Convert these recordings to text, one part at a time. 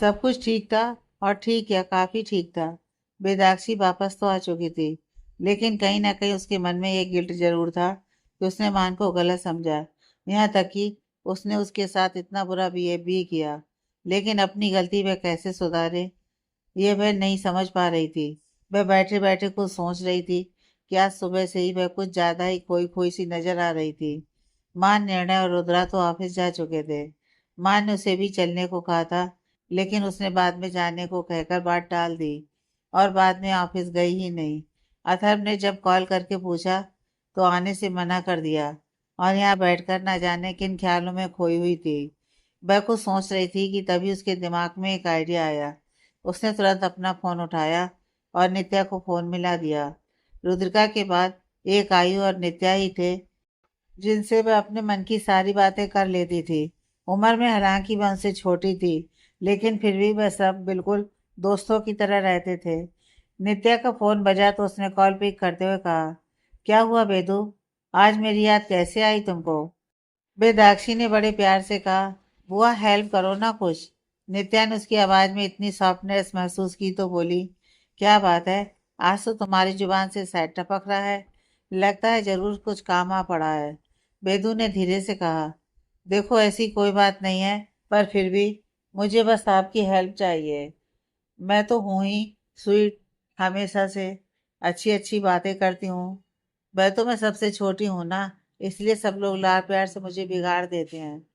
सब कुछ ठीक था। और ठीक क्या, काफी ठीक था। बेदाक्षी वापस तो आ चुकी थी, लेकिन कहीं ना कहीं उसके मन में ये गिल्ट जरूर था कि उसने मान को गलत समझा। यहाँ तक कि उसने उसके साथ इतना बुरा बिहेव भी किया। लेकिन अपनी गलती वह कैसे सुधारे, ये वह नहीं समझ पा रही थी। वह बैठे बैठे कुछ सोच रही थी कि आज सुबह से ही वह कुछ ज्यादा ही खोई खोई सी नजर आ रही थी। मान, निर्णय और रुद्रा तो ऑफिस जा चुके थे। मान ने उसे भी चलने को कहा था, लेकिन उसने बाद में जाने को कहकर बात टाल दी और बाद में ऑफिस गई ही नहीं। अथर्व ने जब कॉल करके पूछा तो आने से मना कर दिया और यहाँ बैठकर ना जाने किन ख्यालों में खोई हुई थी। वह कुछ सोच रही थी कि तभी उसके दिमाग में एक आइडिया आया। उसने तुरंत अपना फोन उठाया और नित्या को फोन मिला दिया। रुद्रिका के बाद एक आयु और नित्या ही थे जिनसे वह अपने मन की सारी बातें कर लेती थी। उम्र में हालांकि वह उनसे छोटी थी, लेकिन फिर भी वह सब बिल्कुल दोस्तों की तरह रहते थे। नित्या का फोन बजा तो उसने कॉल पिक करते हुए कहा, क्या हुआ बेदू, आज मेरी याद कैसे आई तुमको? बेदाक्षी ने बड़े प्यार से कहा, बुआ हेल्प करो ना कुछ। नित्या ने उसकी आवाज में इतनी सॉफ्टनेस महसूस की तो बोली, क्या बात है, आज तो तुम्हारी जुबान से सैड टपक रहा है। लगता है जरूर कुछ काम आ पड़ा है। बेदू ने धीरे से कहा, देखो ऐसी कोई बात नहीं है, पर फिर भी मुझे बस आपकी हेल्प चाहिए। मैं तो हूँ ही स्वीट, हमेशा से अच्छी अच्छी बातें करती हूँ। वह तो मैं सबसे छोटी हूँ ना, इसलिए सब लोग लाड प्यार से मुझे बिगाड़ देते हैं।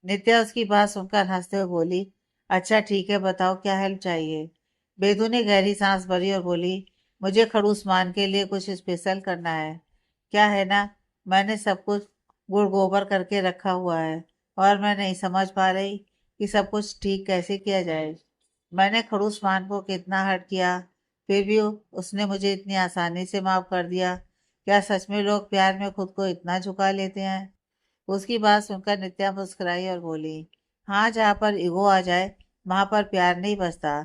नित्या उसकी बात सुनकर हंसते हुए बोली, अच्छा ठीक है, बताओ क्या हेल्प चाहिए। बेदू ने गहरी सांस भरी और बोली, मुझे खड़ूस मान के लिए कुछ स्पेशल करना है। क्या है ना, मैंने सब कुछ गुड़ गोबर करके रखा हुआ है और मैं नहीं समझ पा रही कि सब कुछ ठीक कैसे किया जाए। मैंने खड़ूस मान को कितना हर्ट किया, फिर भी उसने मुझे इतनी आसानी से माफ कर दिया। क्या सच में लोग प्यार में खुद को इतना झुका लेते हैं? उसकी बात सुनकर नित्या मुस्कुराई और बोली, हाँ, जहाँ पर ईगो आ जाए वहां पर प्यार नहीं बसता।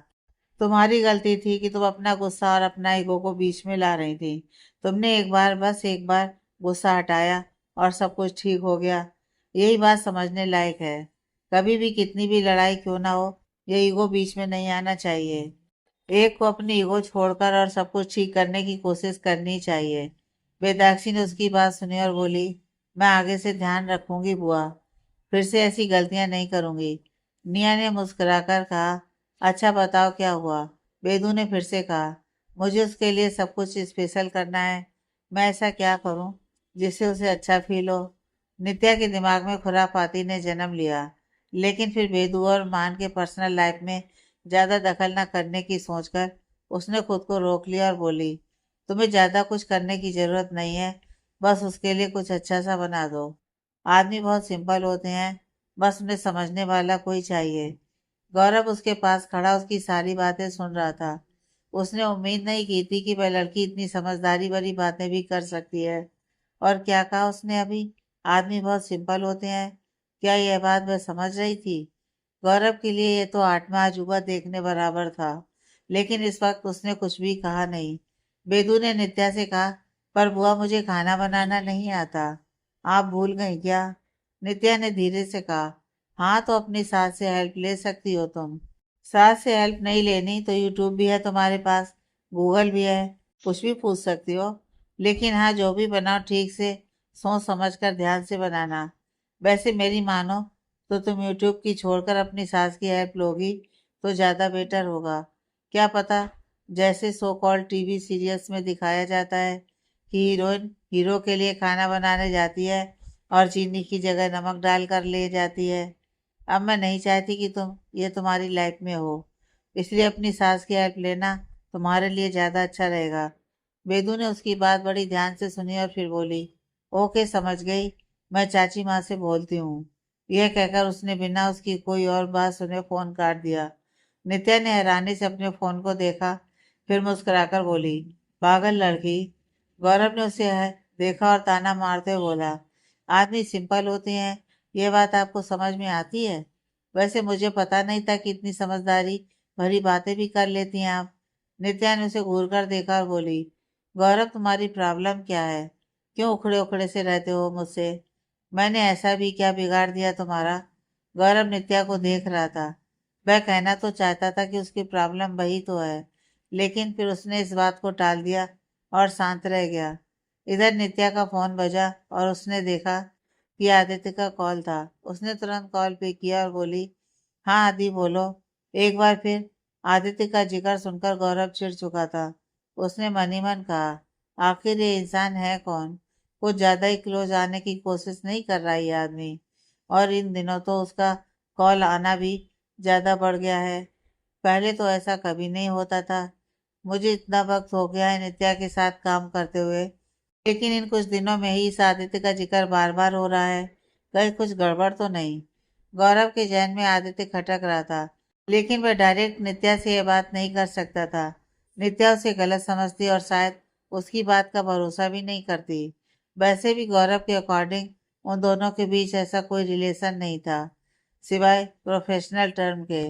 तुम्हारी गलती थी कि तुम अपना गुस्सा और अपना ईगो को बीच में ला रही थी। तुमने एक बार, बस एक बार गुस्सा हटाया और सब कुछ ठीक हो गया। यही बात समझने लायक है। कभी भी कितनी भी लड़ाई क्यों ना हो, ये ईगो बीच में नहीं आना चाहिए। एक को अपनी ईगो छोड़कर और सब कुछ ठीक करने की कोशिश करनी चाहिए। वेदाक्षी ने उसकी बात सुनी और बोली, मैं आगे से ध्यान रखूंगी बुआ, फिर से ऐसी गलतियां नहीं करूंगी। निया ने मुस्कुराकर कहा, अच्छा बताओ क्या हुआ। बेदू ने फिर से कहा, मुझे उसके लिए सब कुछ स्पेशल करना है। मैं ऐसा क्या करूं जिससे उसे अच्छा फील हो? नित्या के दिमाग में खुरापाती ने जन्म लिया, लेकिन फिर बेदू और मान के पर्सनल लाइफ में ज्यादा दखल न करने की सोचकर उसने खुद को रोक लिया और बोली, तुम्हें ज्यादा कुछ करने की जरूरत नहीं है, बस उसके लिए कुछ अच्छा सा बना दो। आदमी बहुत सिंपल होते हैं, बस उन्हें समझने वाला कोई चाहिए। गौरव उसके पास खड़ा उसकी सारी बातें सुन रहा था। उसने उम्मीद नहीं की थी कि वह लड़की इतनी समझदारी भरी बातें भी कर सकती है। और क्या कहा उसने अभी, आदमी बहुत सिंपल होते हैं, क्या यह बात वह समझ रही थी? गौरव के लिए यह तो आठवां अजूबा देखने बराबर था, लेकिन इस वक्त उसने कुछ भी कहा नहीं। बेदू ने नित्या से कहा, पर बुआ मुझे खाना बनाना नहीं आता, आप भूल गई क्या? नित्या ने धीरे से कहा, हाँ तो अपनी सास से हेल्प ले सकती हो तुम। सास से हेल्प नहीं लेनी तो यूट्यूब भी है तुम्हारे पास, गूगल भी है, कुछ भी पूछ सकती हो। लेकिन हाँ, जो भी बनाओ ठीक से सोच समझ कर ध्यान से बनाना। वैसे मेरी मानो तो तुम यूट्यूब की छोड़कर अपनी सास की हेल्प लोगी तो ज़्यादा बेटर होगा। क्या पता, जैसे सो कॉल्ड टीवी सीरियल्स में दिखाया जाता है कि हीरोइन हीरो के लिए खाना बनाने जाती है और चीनी की जगह नमक डाल कर ले जाती है। अब मैं नहीं चाहती कि ये तुम्हारी लाइफ में हो, इसलिए अपनी सास की हेल्प लेना तुम्हारे लिए ज़्यादा अच्छा रहेगा। वेदू ने उसकी बात बड़ी ध्यान से सुनी और फिर बोली, ओके समझ गई, मैं चाची माँ से बोलती हूँ। यह कहकर उसने बिना उसकी कोई और बात सुने फोन काट दिया। नित्या ने हैरानी से अपने फोन को देखा, फिर मुस्कुराकर बोली, पागल लड़की। गौरव ने उसे देखा और ताना मारते हुए बोला, आदमी सिंपल होते हैं, ये बात आपको समझ में आती है? वैसे मुझे पता नहीं था कि इतनी समझदारी भरी बातें भी कर लेती हैं आप। नित्या ने उसे घूर कर देखा और बोली, गौरव तुम्हारी प्रॉब्लम क्या है? क्यों उखड़े उखड़े से रहते हो मुझसे? मैंने ऐसा भी क्या बिगाड़ दिया तुम्हारा? गौरव नित्या को देख रहा था। वह कहना तो चाहता था कि उसकी प्रॉब्लम वही तो है, लेकिन फिर उसने इस बात को टाल दिया और शांत रह गया। इधर नित्या का फोन बजा और उसने देखा कि आदित्य का कॉल था। उसने तुरंत कॉल पे किया और बोली, हाँ आदि बोलो। एक बार फिर आदित्य का जिक्र सुनकर गौरव चिढ़ चुका था। उसने मन ही मन कहा, आखिर ये इंसान है कौन? कुछ ज्यादा ही क्लोज आने की कोशिश नहीं कर रहा ये आदमी? और इन दिनों तो उसका कॉल आना भी ज्यादा बढ़ गया है। पहले तो ऐसा कभी नहीं होता था। मुझे इतना वक्त हो गया है नित्या के साथ काम करते हुए, लेकिन इन कुछ दिनों में ही इस आदित्य का जिक्र बार बार हो रहा है। कहीं कुछ गड़बड़ तो नहीं? गौरव के जहन में आदित्य खटक रहा था, लेकिन वह डायरेक्ट नित्या से यह बात नहीं कर सकता था। नित्या उसे गलत समझती और शायद उसकी बात का भरोसा भी नहीं करती। वैसे भी गौरव के अकॉर्डिंग उन दोनों के बीच ऐसा कोई रिलेशन नहीं था, सिवाय प्रोफेशनल टर्म के।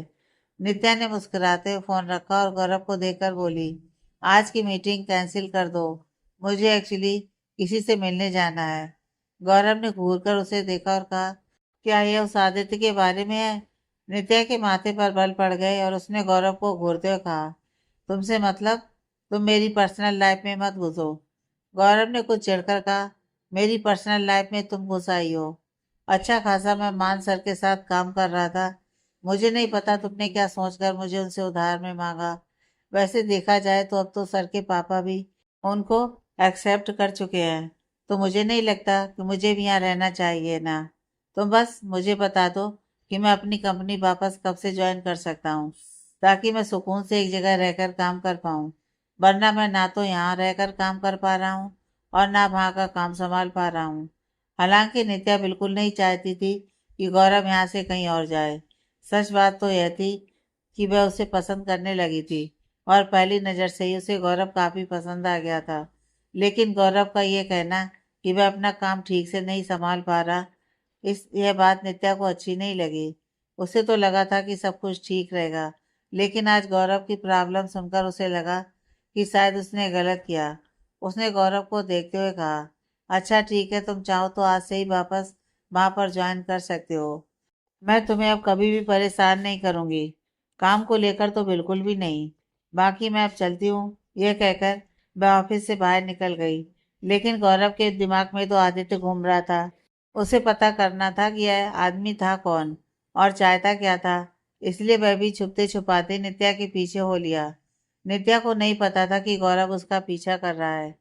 नित्या ने मुस्कुराते हुए फोन रखा और गौरव को देखकर बोली, आज की मीटिंग कैंसिल कर दो, मुझे एक्चुअली किसी से मिलने जाना है। गौरव ने घूर कर उसे देखा और कहा, क्या यह उस आदित्य के बारे में है? नित्या के माथे पर बल पड़ गए और उसने गौरव को घूरते हुए कहा, तुमसे मतलब? तुम मेरी पर्सनल लाइफ में मत घुसो। गौरव ने कुछ चिढ़कर कहा, मेरी पर्सनल लाइफ में तुम घुस आई हो? अच्छा खासा मैं मान सर के साथ काम कर रहा था। मुझे नहीं पता तुमने क्या सोचकर मुझे उनसे उधार में मांगा। वैसे देखा जाए तो अब तो सर के पापा भी उनको एक्सेप्ट कर चुके हैं, तो मुझे नहीं लगता कि मुझे भी यहाँ रहना चाहिए ना। तुम बस मुझे बता दो कि मैं अपनी कंपनी वापस कब से ज्वाइन कर सकता हूँ, ताकि मैं सुकून से एक जगह रहकर काम कर पाऊँ। वरना मैं ना तो यहाँ रहकर काम कर पा रहा हूँ और ना वहाँ का काम संभाल पा रहा हूँ। हालांकि नित्या बिल्कुल नहीं चाहती थी कि गौरव यहाँ से कहीं और जाए। सच बात तो यह थी कि वह उसे पसंद करने लगी थी और पहली नज़र से ही उसे गौरव काफ़ी पसंद आ गया था। लेकिन गौरव का ये कहना कि वह अपना काम ठीक से नहीं संभाल पा रहा, इस यह बात नित्या को अच्छी नहीं लगी। उसे तो लगा था कि सब कुछ ठीक रहेगा, लेकिन आज गौरव की प्रॉब्लम सुनकर उसे लगा कि शायद उसने गलत किया। उसने गौरव को देखते हुए कहा, अच्छा ठीक है, तुम चाहो तो आज से ही वापस वहाँ पर ज्वाइन कर सकते हो। मैं तुम्हें अब कभी भी परेशान नहीं करूँगी, काम को लेकर तो बिल्कुल भी नहीं। बाकी मैं अब चलती हूँ। यह कहकर वह ऑफिस से बाहर निकल गई। लेकिन गौरव के दिमाग में तो आदित्य घूम रहा था। उसे पता करना था कि यह आदमी था कौन और चाहता क्या था। इसलिए वह भी छुपते छुपाते नित्या के पीछे हो लिया। नित्या को नहीं पता था कि गौरव उसका पीछा कर रहा है,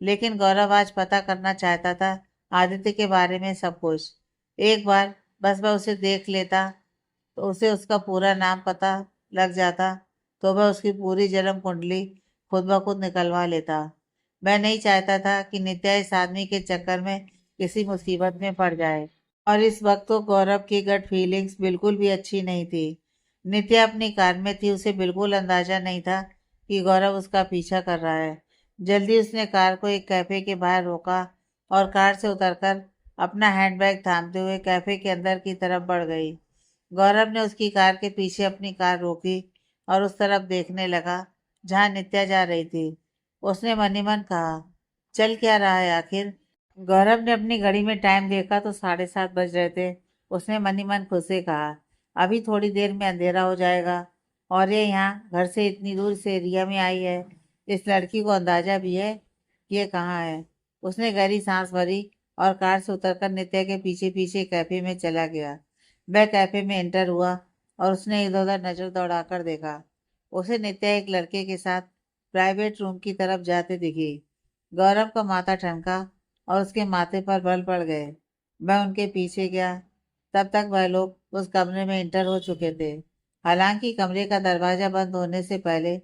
लेकिन गौरव आज पता करना चाहता था आदित्य के बारे में सब कुछ। एक बार बस वह उसे देख लेता, तो उसे उसका पूरा नाम पता लग जाता, तो वह उसकी पूरी जन्म कुंडली खुद ब खुद निकलवा लेता। मैं नहीं चाहता था कि नित्या इस आदमी के चक्कर में किसी मुसीबत में पड़ जाए। और इस वक्त तो गौरव की गट फीलिंग्स बिल्कुल भी अच्छी नहीं थी। नित्या अपनी कार में थी, उसे बिल्कुल अंदाजा नहीं था कि गौरव उसका पीछा कर रहा है। जल्दी उसने कार को एक कैफे के बाहर रोका और कार से उतरकर अपना हैंडबैग थामते हुए कैफे के अंदर की तरफ बढ़ गई। गौरव ने उसकी कार के पीछे अपनी कार रोकी और उस तरफ देखने लगा जहां नित्या जा रही थी। उसने मन ही मन कहा, चल क्या रहा है आखिर? गौरव ने अपनी घड़ी में टाइम देखा तो 7:30 बज रहे थे। उसने मन ही मन खुद से कहा, अभी थोड़ी देर में अंधेरा हो जाएगा और ये यहाँ घर से इतनी दूर से एरिया में आई है। इस लड़की को अंदाजा भी है कि ये कहाँ है। उसने गहरी सांस भरी और कार से उतरकर नित्या के पीछे पीछे कैफे में चला गया। वह कैफे में एंटर हुआ और उसने इधर उधर नजर दौड़ाकर देखा। उसे नित्या एक लड़के के साथ प्राइवेट रूम की तरफ जाते दिखी। गौरव का माथा ठनका और उसके माथे पर बल पड़ गए। मैं उनके पीछे गया। तब तक वह लोग उस कमरे में इंटर हो चुके थे। हालांकि कमरे का दरवाजा बंद होने से पहले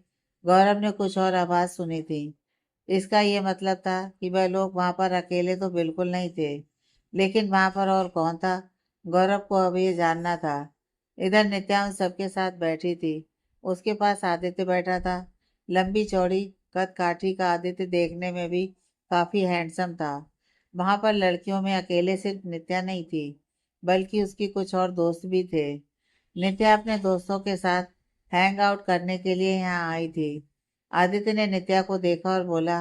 गौरव ने कुछ और आवाज सुनी थी। इसका ये मतलब था कि वह लोग वहां पर अकेले तो बिल्कुल नहीं थे, लेकिन वहां पर और कौन था, गौरव को अब ये जानना था। इधर नित्या उन सबके साथ बैठी थी। उसके पास आदित्य बैठा था। लंबी चौड़ी कद काठी का आदित्य देखने में भी काफी हैंडसम था। वहां पर लड़कियों में अकेले सिर्फ नित्या नहीं थी, बल्कि उसकी कुछ और दोस्त भी थे। नित्या अपने दोस्तों के साथ हैंग आउट करने के लिए यहाँ आई थी। आदित्य ने नित्या को देखा और बोला,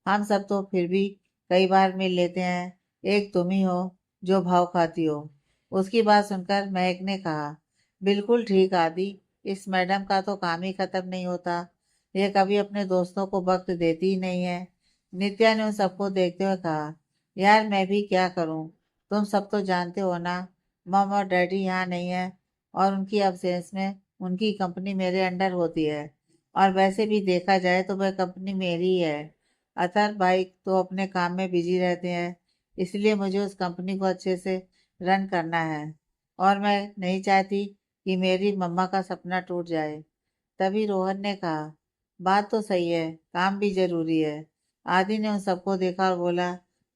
हम सब तो फिर भी कई बार मिल लेते हैं, एक तुम ही हो जो भाव खाती हो। उसकी बात सुनकर महक ने कहा, बिल्कुल ठीक आदि, इस मैडम का तो काम ही खत्म नहीं होता। ये कभी अपने दोस्तों को वक्त देती ही नहीं है। नित्या ने उन सबको देखते हुए कहा, यार मैं भी क्या करूं? तुम सब तो जानते हो ना, मम और डैडी यहाँ नहीं है और उनकी एब्सेंस में उनकी कंपनी मेरे अंडर होती है। और वैसे भी देखा जाए तो वह कंपनी मेरी ही है। अतर भाई तो अपने काम में बिजी रहते हैं, इसलिए मुझे उस कंपनी को अच्छे से रन करना है और मैं नहीं चाहती कि मेरी मम्मा का सपना टूट जाए। तभी रोहन ने कहा, बात तो सही है, काम भी जरूरी है। आदि ने उन सबको देखा और बोला,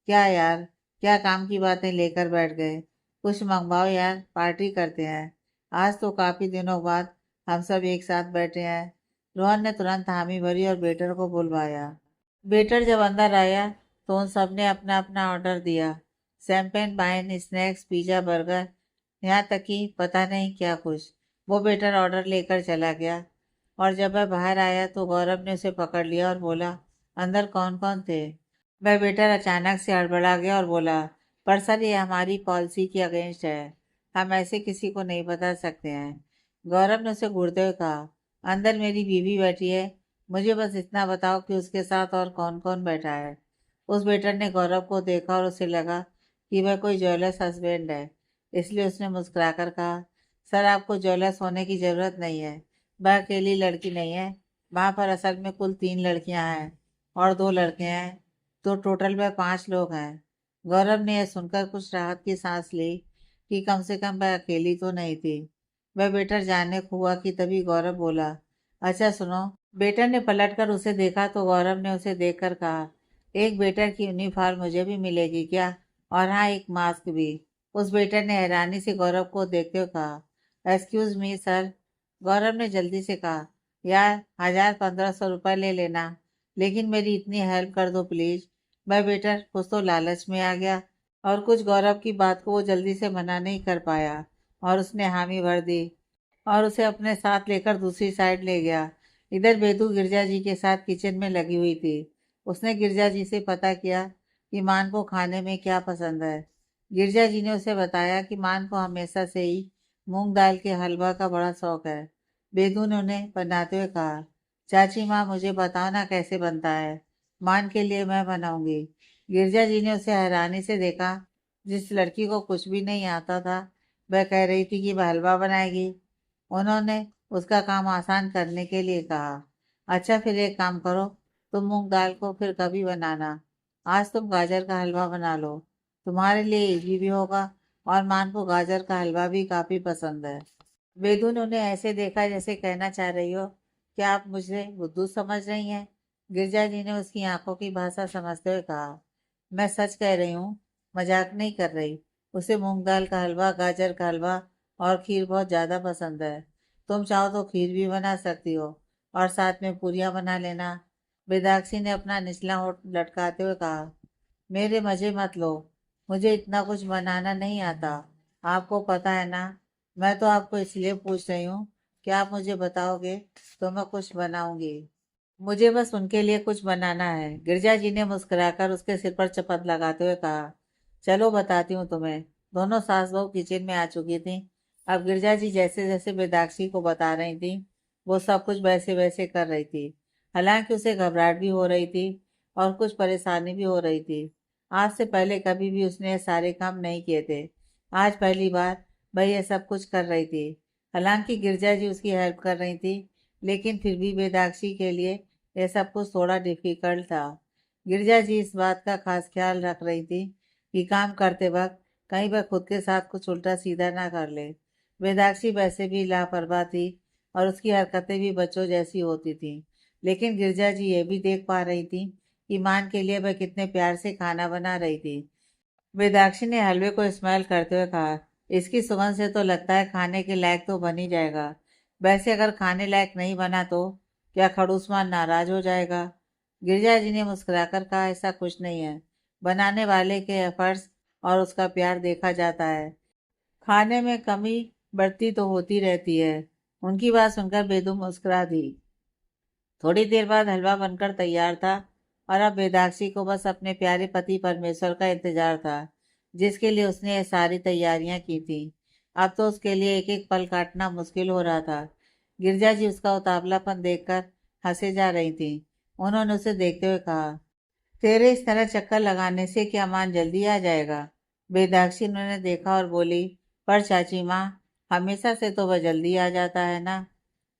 क्या यार, क्या काम की बातें लेकर बैठ गए? कुछ मंगवाओ यार, पार्टी करते हैं। आज तो काफी दिनों बाद हम सब एक साथ बैठे हैं। रोहन ने तुरंत हामी भरी और वेटर को बुलवाया। वेटर जब अंदर आया तो उन सब ने अपना अपना ऑर्डर दिया। Champagne, wine, snacks, pizza, burger, यहाँ तक कि पता नहीं क्या कुछ। वो वेटर ऑर्डर लेकर चला गया और जब वह बाहर आया तो गौरव ने उसे पकड़ लिया और बोला, अंदर कौन कौन थे? वह वेटर अचानक से हड़बड़ा गया और बोला, पर सर ये हमारी पॉलिसी के अगेंस्ट है, हम ऐसे किसी को नहीं बता सकते हैं। गौरव ने उसे घूरते हुए कहा, अंदर मेरी बीवी बैठी है, मुझे बस इतना बताओ कि उसके साथ और कौन कौन बैठा है। उस वेटर ने गौरव को देखा और उसे लगा कि वह कोई ज्वेलर्स हस्बैंड है, इसलिए उसने मुस्कुराकर कहा, सर आपको ज्वेलर्स होने की ज़रूरत नहीं है, वह अकेली लड़की नहीं है, वहाँ पर असल में कुल 3 लड़कियाँ हैं और 2 लड़के हैं, तो टोटल वह 5 लोग हैं। गौरव ने यह सुनकर कुछ राहत की सांस ली कि कम से कम वह अकेली तो नहीं थी। वह वेटर जानने को हुआ कि तभी गौरव बोला, अच्छा सुनो। वेटर ने पलटकर उसे देखा तो गौरव ने उसे देखकर कहा, एक वेटर की यूनिफॉर्म मुझे भी मिलेगी क्या? और हाँ, एक मास्क भी। उस वेटर ने हैरानी से गौरव को देखते हुए कहा, एक्सक्यूज मी सर। गौरव ने जल्दी से कहा, यार 1000-1500 रुपये ले लेना, लेकिन मेरी इतनी हेल्प कर दो प्लीज। वह वेटर कुछ तो लालच में आ गया और कुछ गौरव की बात को वो जल्दी से मना नहीं कर पाया और उसने हामी भर दी और उसे अपने साथ लेकर दूसरी साइड ले गया। इधर बेदू गिरजा जी के साथ किचन में लगी हुई थी। उसने गिरजा जी से पता किया कि मान को खाने में क्या पसंद है। गिरजा जी ने उसे बताया कि मान को हमेशा से ही मूंग दाल के हलवा का बड़ा शौक है। बेदू ने उन्हें बनाते हुए कहा, चाची माँ मुझे बताओ ना कैसे बनता है, मान के लिए मैं बनाऊंगी। गिरजा जी ने उसे हैरानी से देखा। जिस लड़की को कुछ भी नहीं आता था वह कह रही थी कि वह हलवा बनाएगी। उन्होंने उसका काम आसान करने के लिए कहा, अच्छा फिर एक काम करो, तुम मूंग दाल को फिर कभी बनाना, आज तुम गाजर का हलवा बना लो, तुम्हारे लिए इजी भी होगा और मान को गाजर का हलवा भी काफी पसंद है। वेदू ने उन्हें ऐसे देखा जैसे कहना चाह रही हो, क्या आप मुझे बुद्धू समझ रही हैं? गिरजा जी ने उसकी आंखों की भाषा समझते हुए कहा, मैं सच कह रही हूँ, मजाक नहीं कर रही। उसे मूंग दाल का हलवा, गाजर का हलवा और खीर बहुत ज़्यादा पसंद है। तुम चाहो तो खीर भी बना सकती हो और साथ में पूरियाँ बना लेना। बेदाक्षी ने अपना निचला होंठ लटकाते हुए कहा, मेरे मज़े मत लो, मुझे इतना कुछ बनाना नहीं आता। आपको पता है ना, मैं तो आपको इसलिए पूछ रही हूँ कि आप मुझे बताओगे तो मैं कुछ बनाऊंगी। मुझे बस उनके लिए कुछ बनाना है। गिरजा जी ने मुस्कुराकर उसके सिर पर चपत लगाते हुए कहा, चलो बताती हूँ तुम्हें। दोनों सास बहू किचन में आ चुकी थी। अब गिरजा जी जैसे जैसे बेदाक्षी को बता रही थी वो सब कुछ वैसे वैसे कर रही थी। हालांकि उसे घबराहट भी हो रही थी और कुछ परेशानी भी हो रही थी। आज से पहले कभी भी उसने ये सारे काम नहीं किए थे। आज पहली बार वह ये सब कुछ कर रही थी। हालांकि गिरजा जी उसकी हेल्प कर रही थी, लेकिन फिर भी बेदाक्षी के लिए यह सब कुछ थोड़ा डिफिकल्ट था। गिरजा जी इस बात का खास ख्याल रख रही थी कि काम करते वक्त कहीं वह खुद के साथ कुछ उल्टा सीधा ना कर ले। वेदाक्षी वैसे भी लापरवाह थी और उसकी हरकतें भी बच्चों जैसी होती थी, लेकिन गिरजा जी ये भी देख पा रही थी कि मान के लिए वह कितने प्यार से खाना बना रही थी। वेदाक्षी ने हलवे को स्मेल करते हुए कहा, इसकी सुगंध से तो लगता है खाने के लायक तो बन ही जाएगा। वैसे अगर खाने लायक नहीं बना तो क्या खड़ूसमान नाराज हो जाएगा? गिरजा जी ने मुस्कुराकर कहा, ऐसा कुछ नहीं है, बनाने वाले के एफर्ट्स और उसका प्यार देखा जाता है। खाने में कमी बढ़ती तो होती रहती है। उनकी बात सुनकर बेदू मुस्कुरा दी। थोड़ी देर बाद हलवा बनकर तैयार था और अब बेदाक्षी को बस अपने प्यारे पति परमेश्वर का इंतजार था, जिसके लिए उसने ये सारी तैयारियां की थी। अब तो उसके लिए एक एक पल काटना मुश्किल हो रहा था। गिरजा जी उसका उतावलापन देखकर हंसे जा रही थी। उन्होंने उसे देखते हुए कहा, तेरे इस तरह चक्कर लगाने से क्या मान जल्दी आ जाएगा? बेदाक्षी उन्होंने देखा और बोली, पर चाची माँ, हमेशा से तो वह जल्दी आ जाता है ना।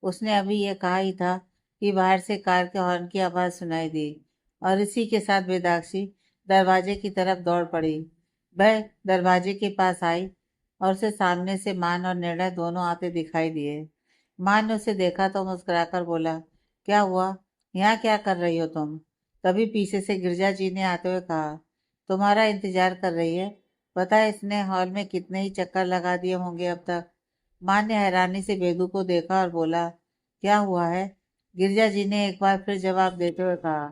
उसने अभी ये कहा ही था कि बाहर से कार के हॉर्न की आवाज़ सुनाई दी और इसी के साथ बेदाक्षी दरवाजे की तरफ दौड़ पड़ी। वह दरवाजे के पास आई और उसे सामने से मान और निर्णय दोनों आते दिखाई दिए। मान ने उसे देखा तो मुस्कुराकर बोला, क्या हुआ? यहाँ क्या कर रही हो तुम? तभी पीछे से गिरजा जी ने आते हुए कहा, तुम्हारा इंतजार कर रही है। पता है इसने हॉल में कितने ही चक्कर लगा दिए होंगे अब तक। माँ ने हैरानी से बेदू को देखा और बोला, क्या हुआ है? गिरजा जी ने एक बार फिर जवाब देते हुए कहा,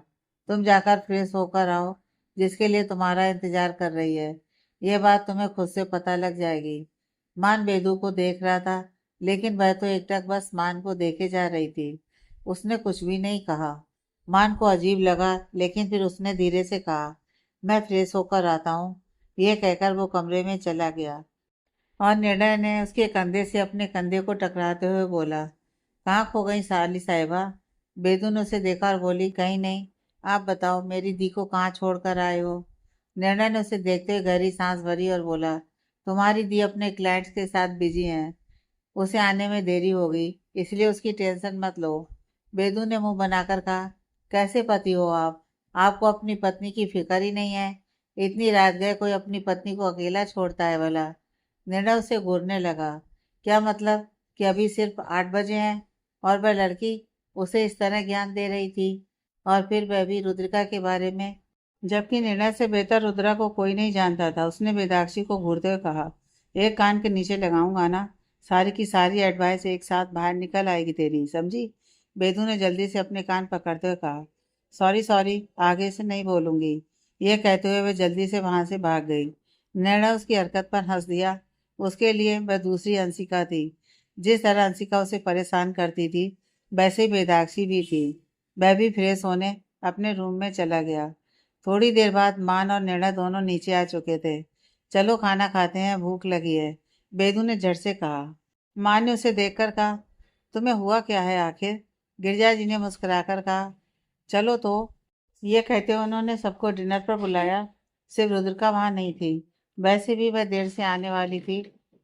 तुम जाकर फ्रेश होकर आओ, जिसके लिए तुम्हारा इंतजार कर रही है। यह बात तुम्हें खुद से पता लग जाएगी। मान बेदू को देख रहा था, लेकिन वह तो एकटक बस मान को देखे जा रही थी। उसने कुछ भी नहीं कहा। मान को अजीब लगा, लेकिन फिर उसने धीरे से कहा, मैं फ्रेश होकर आता हूँ। यह कहकर वो कमरे में चला गया और निर्णय ने उसके कंधे से अपने कंधे को टकराते हुए बोला, कहाँ खो गई साली साहिबा? बेदू ने उसे देखा और बोली, कहीं नहीं। आप बताओ, मेरी दी को कहाँ छोड़ कर आए हो? निर्णय ने उसे देखते हुए गहरी सांस भरी और बोला, तुम्हारी दी अपने क्लाइंट्स के साथ बिजी हैं। उसे आने में देरी होगी, इसलिए उसकी टेंशन मत लो। बेदू ने मुंह बनाकर कहा, कैसे पति हो आप? आपको अपनी पत्नी की फिक्र ही नहीं है। इतनी रात गए कोई अपनी पत्नी को अकेला छोड़ता है भला? निर्णय उसे घूरने लगा। क्या मतलब कि अभी सिर्फ 8 बजे हैं और वह लड़की उसे इस तरह ज्ञान दे रही थी, और फिर वह भी रुद्रिका के बारे में, जबकि निर्णय से बेहतर रुद्रा को कोई नहीं जानता था। उसने बेदाक्षी को घूरते हुए कहा, एक कान के नीचे लगाऊंगा ना, सारी की सारी एडवाइस एक साथ बाहर निकल आएगी तेरी, समझी? बेदू ने जल्दी से अपने कान पकड़ते हुए कहा, सॉरी सॉरी, आगे से नहीं बोलूंगी। यह कहते हुए वह जल्दी से वहां से भाग गई। निर्णय उसकी हरकत पर हंस दिया। उसके लिए वह दूसरी अंशिका थी। जिस तरह अंशिका उसे परेशान करती थी, वैसे ही बेदाक्षी भी थी। वह भी फ्रेश होने अपने रूम में चला गया। थोड़ी देर बाद मान और निर्णय दोनों नीचे आ चुके थे। चलो खाना खाते हैं, भूख लगी है, बेदू ने झट से कहा। मान ने उसे देखकर कहा, तुम्हें हुआ क्या है आखिर? गिरजा जी ने मुस्कुराकर कहा, चलो तो। ये कहते हुए उन्होंने सबको डिनर पर बुलाया। सिर्फ रुद्रिका वहां नहीं थी। वैसे भी वह देर से आने वाली थी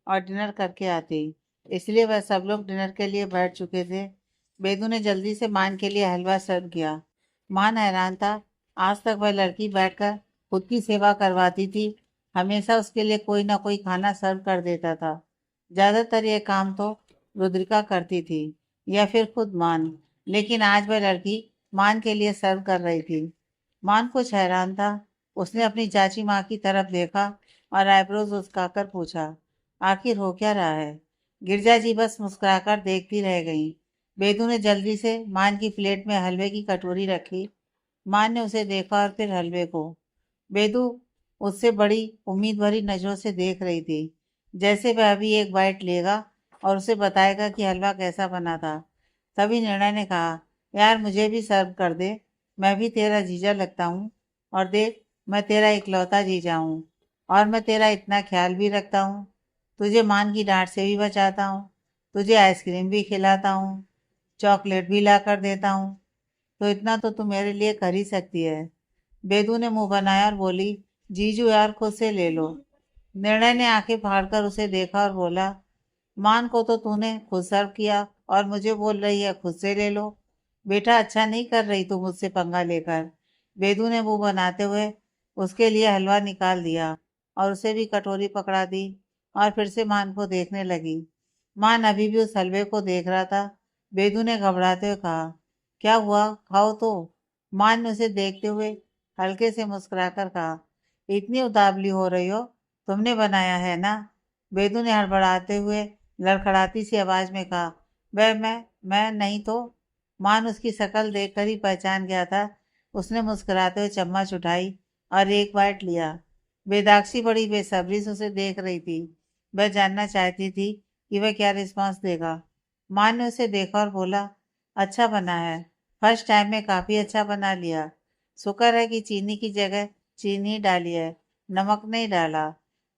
और डिनर करके आती, इसलिए वह सब लोग डिनर के लिए बैठ चुके थे। बेदू ने जल्दी से मान के लिए हलवा सर्व किया। मान हैरान था। आज तक वह लड़की बैठकर खुद की सेवा करवाती थी। हमेशा उसके लिए कोई ना कोई खाना सर्व कर देता था। ज्यादातर ये काम तो रुद्रिका करती थी या फिर खुद मान, लेकिन आज वह लड़की मान के लिए सर्व कर रही थी। मान कुछ हैरान था। उसने अपनी चाची माँ की तरफ देखा और आईब्रोज उचकाकर पूछा, आखिर हो क्या रहा है? गिरजा जी बस मुस्कुराकर देखती रह गईं। बेदू ने जल्दी से मान की प्लेट में हलवे की कटोरी रखी। मान ने उसे देखा और फिर हलवे को। बेदू उससे बड़ी उम्मीद भरी नजरों से देख रही थी, जैसे वह अभी एक बाइट लेगा और उसे बताएगा कि हलवा कैसा बना था। तभी निर्णय ने कहा, यार मुझे भी सर्व कर दे, मैं भी तेरा जीजा लगता हूँ। और देख, मैं तेरा इकलौता जीजा हूँ और मैं तेरा इतना ख्याल भी रखता हूँ। तुझे मान की डांट से भी बचाता हूँ, तुझे आइसक्रीम भी खिलाता हूँ, चॉकलेट भी ला कर देता हूँ। तो इतना तो तू मेरे लिए कर ही सकती है। बेदू ने मुंह बनाया और बोली, जीजू यार खुद से ले लो। निर्णय ने आंखें फाड़कर उसे देखा और बोला, मान को तो तूने खुद सर्व किया और मुझे बोल रही है खुद से ले लो। बेटा अच्छा नहीं कर रही तू मुझसे पंगा लेकर। बेदू ने मुंह बनाते हुए उसके लिए हलवा निकाल दिया और उसे भी कटोरी पकड़ा दी और फिर से मान को देखने लगी। मान अभी भी उस हलवे को देख रहा था। बेदू ने घबराते हुए कहा, क्या हुआ, खाओ तो। मान ने उसे देखते हुए हल्के से मुस्कुराकर कहा, इतनी उतावली हो रही हो, तुमने बनाया है ना? बेदू ने हड़बड़ाते हुए लड़खड़ाती सी आवाज में कहा, वह मैं नहीं तो। मान उसकी शक्ल देखकर ही पहचान गया था। उसने मुस्कुराते हुए चम्मच उठाई और एक बाइट लिया। बेदाक्षी बड़ी बेसब्री से उसे देख रही थी। वह जानना चाहती थी कि वह क्या रिस्पॉन्स देगा। मान ने उसे देखा और बोला, अच्छा बना है, फर्स्ट टाइम में काफी अच्छा बना लिया। शुक्र है कि चीनी की जगह चीनी डाली है, नमक नहीं डाला।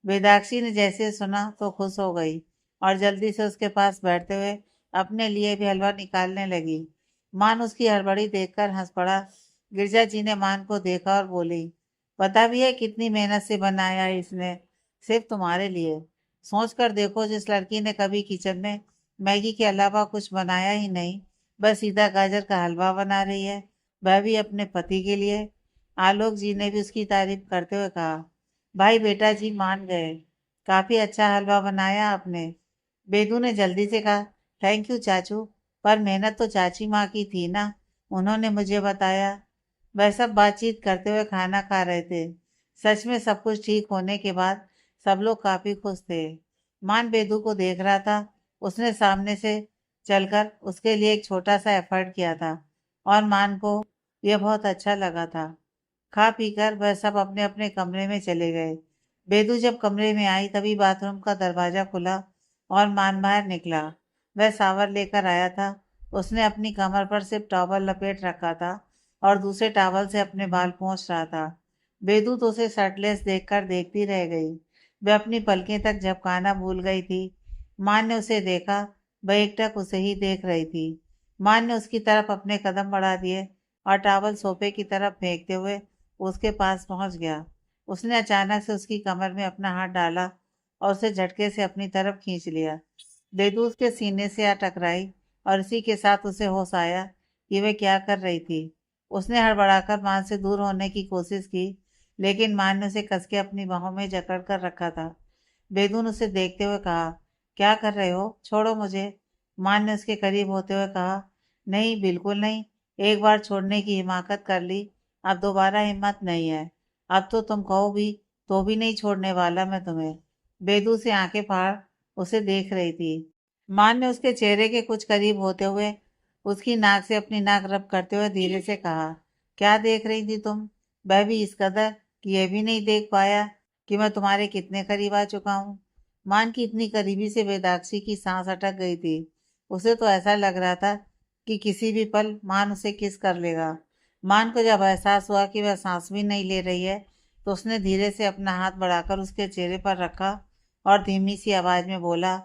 बेदाक्षी ने जैसे सुना तो खुश हो गई और जल्दी से उसके पास बैठते हुए अपने लिए भी हलवा निकालने लगी। मान उसकी हड़बड़ी देखकर हंस पड़ा। गिरजा जी ने मान को देखा और बोली, पता भी है कितनी मेहनत से बनाया है इसने, सिर्फ तुम्हारे लिए। सोच कर देखो, जिस लड़की ने कभी किचन में मैगी के अलावा कुछ बनाया ही नहीं, बस सीधा गाजर का हलवा बना रही है, वह भी अपने पति के लिए। आलोक जी ने भी उसकी तारीफ करते हुए कहा, भाई बेटा जी मान गए, काफी अच्छा हलवा बनाया आपने। बेदू ने जल्दी से कहा, थैंक यू चाचू, पर मेहनत तो चाची माँ की थी ना, उन्होंने मुझे बताया। वह सब बातचीत करते हुए खाना खा रहे थे। सच में सब कुछ ठीक होने के बाद सब लोग काफी खुश थे। मान बेदू को देख रहा था। उसने सामने से चलकर उसके लिए एक छोटा सा एफर्ट किया था और मान को यह बहुत अच्छा लगा था। खा पीकर वह सब अपने अपने कमरे में चले गए। बेदू जब कमरे में आई तभी बाथरूम का दरवाजा खुला और मान बाहर निकला। वह सावर लेकर आया था। उसने अपनी कमर पर सिर्फ टॉवल लपेट रखा था और दूसरे टॉवल से अपने बाल पोंछ रहा था। बेदू तो उसे शर्टलेस देखकर देखती रह गई। वह अपनी पलकें तक झपकाना भूल गई थी। मान ने उसे देखा, वह एकटक उसे ही देख रही थी। मान ने उसकी तरफ अपने कदम बढ़ा दिए और टॉवल सोफे की तरफ फेंकते हुए उसके पास पहुंच गया। उसने अचानक से उसकी कमर में अपना हाथ डाला और उसे झटके से अपनी तरफ खींच लिया। बेदू उसके सीने से आ टकराई और इसी के साथ उसे होश आया कि वह क्या कर रही थी। उसने हड़बड़ाकर मान से दूर होने की कोशिश की, लेकिन मान ने उसे कस के अपनी बाहों में जकड़ कर रखा था। बेदू ने उसे देखते हुए कहा, क्या कर रहे हो, छोड़ो मुझे। मान ने उसके करीब होते हुए कहा, नहीं बिल्कुल नहीं, एक बार छोड़ने की हिमाकत कर ली, अब दोबारा हिम्मत नहीं है। अब तो तुम कहो भी तो भी नहीं छोड़ने वाला मैं तुम्हें। बेदू से आंखें फाड़ उसे देख रही थी। मान ने उसके चेहरे के कुछ करीब होते हुए उसकी नाक से अपनी नाक रब करते हुए धीरे से कहा, क्या देख रही थी तुम? वह भी इस कदर कि यह भी नहीं देख पाया कि मैं तुम्हारे कितने करीब आ चुका हूँ। मान की इतनी करीबी से बेदाक्षी की सांस अटक गई थी। उसे तो ऐसा लग रहा था कि किसी भी पल मान उसे किस कर लेगा। मान को जब एहसास हुआ कि वह सांस भी नहीं ले रही है, तो उसने धीरे से अपना हाथ बढ़ाकर उसके चेहरे पर रखा और धीमी सी आवाज में बोला,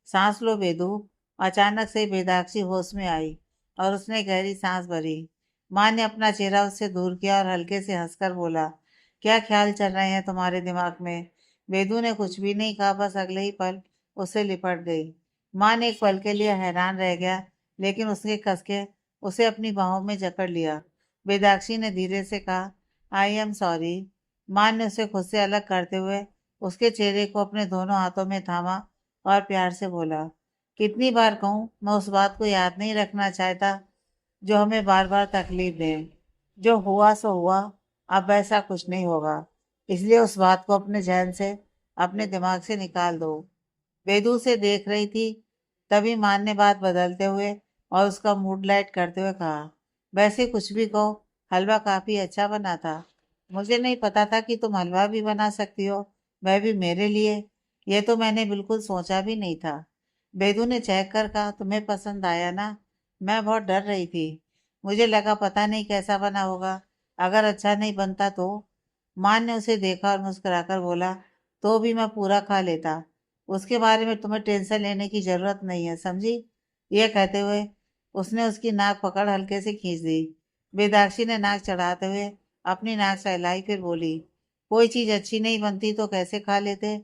सांस लो बेदू। अचानक से बेदाक्षी होश में आई और उसने गहरी सांस भरी। माँ ने अपना चेहरा उससे दूर किया और हल्के से हंसकर बोला, क्या ख्याल चल रहे हैं तुम्हारे दिमाग में? बेदू ने कुछ भी नहीं कहा, बस अगले ही पल उससे लिपट गई। माँ ने एक पल के लिए हैरान रह गया, लेकिन उसके कस के उसे अपनी बाहों में जकड़ लिया। बेदाक्षी ने धीरे से कहा, आई एम सॉरी। माँ ने उसे खुद से अलग करते हुए उसके चेहरे को अपने दोनों हाथों में थामा और प्यार से बोला, कितनी बार कहूँ, मैं उस बात को याद नहीं रखना चाहता जो हमें बार बार तकलीफ दे। जो हुआ सो हुआ, अब वैसा कुछ नहीं होगा, इसलिए उस बात को अपने जहन से, अपने दिमाग से निकाल दो। बेदू से देख रही थी, तभी मान ने बात बदलते हुए और उसका मूड लाइट करते हुए कहा, वैसे कुछ भी कहो, हलवा काफी अच्छा बना था। मुझे नहीं पता था कि तुम हलवा भी बना सकती हो, वह भी मेरे लिए। यह तो मैंने बिल्कुल सोचा भी नहीं था। बेदू ने चेक कर कहा, तुम्हें पसंद आया ना? मैं बहुत डर रही थी, मुझे लगा पता नहीं कैसा बना होगा, अगर अच्छा नहीं बनता तो। मान ने उसे देखा और मुस्कुराकर बोला, तो भी मैं पूरा खा लेता, उसके बारे में तुम्हें टेंशन लेने की जरूरत नहीं है, समझी? यह कहते हुए उसने उसकी नाक पकड़ हल्के से खींच दी। बेदाक्षी ने नाक चढ़ाते हुए अपनी नाक सहलाई, फिर बोली, कोई चीज अच्छी नहीं बनती तो कैसे खा लेते?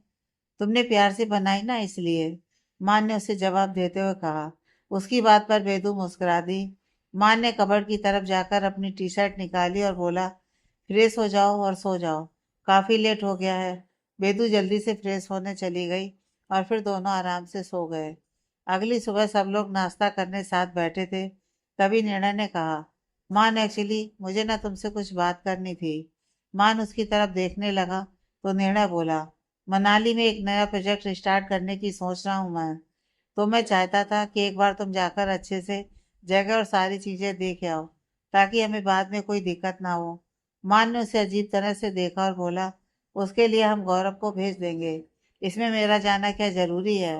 तुमने प्यार से बनाई ना, इसलिए। मान ने उसे जवाब देते हुए कहा। उसकी बात पर बेदू मुस्कुरा दी। मान ने कबर्ड की तरफ जाकर अपनी टी शर्ट निकाली और बोला, फ्रेश हो जाओ और सो जाओ, काफी लेट हो गया है। बेदू जल्दी से फ्रेश होने चली गई और फिर दोनों आराम से सो गए। अगली सुबह सब लोग नाश्ता करने साथ बैठे थे। तभी निर्णय ने कहा, मान एक्चुअली मुझे ना तुमसे कुछ बात करनी थी। मान उसकी तरफ देखने लगा तो निर्णय बोला, मनाली में एक नया प्रोजेक्ट स्टार्ट करने की सोच रहा हूँ मैं। तो मैं चाहता था कि एक बार तुम जाकर अच्छे से जगह और सारी चीजें देख आओ, ताकि हमें बाद में कोई दिक्कत ना हो। मान ने उसे अजीब तरह से देखा और बोला, उसके लिए हम गौरव को भेज देंगे, इसमें मेरा जाना क्या जरूरी है?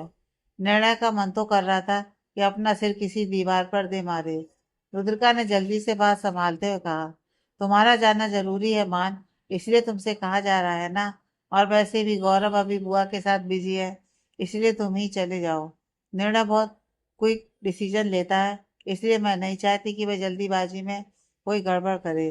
निर्णय का मन तो कर रहा था कि अपना सिर किसी दीवार पर दे मारे। रुद्रिका ने जल्दी से बात संभालते हुए कहा, तुम्हारा जाना जरूरी है मान, इसलिए तुमसे कहा जा रहा है ना। और वैसे भी गौरव अभी बुआ के साथ बिजी है, इसलिए तुम ही चले जाओ। निर्णय बहुत क्विक डिसीजन लेता है, इसलिए मैं नहीं चाहती कि वह जल्दीबाजी में कोई गड़बड़ करे।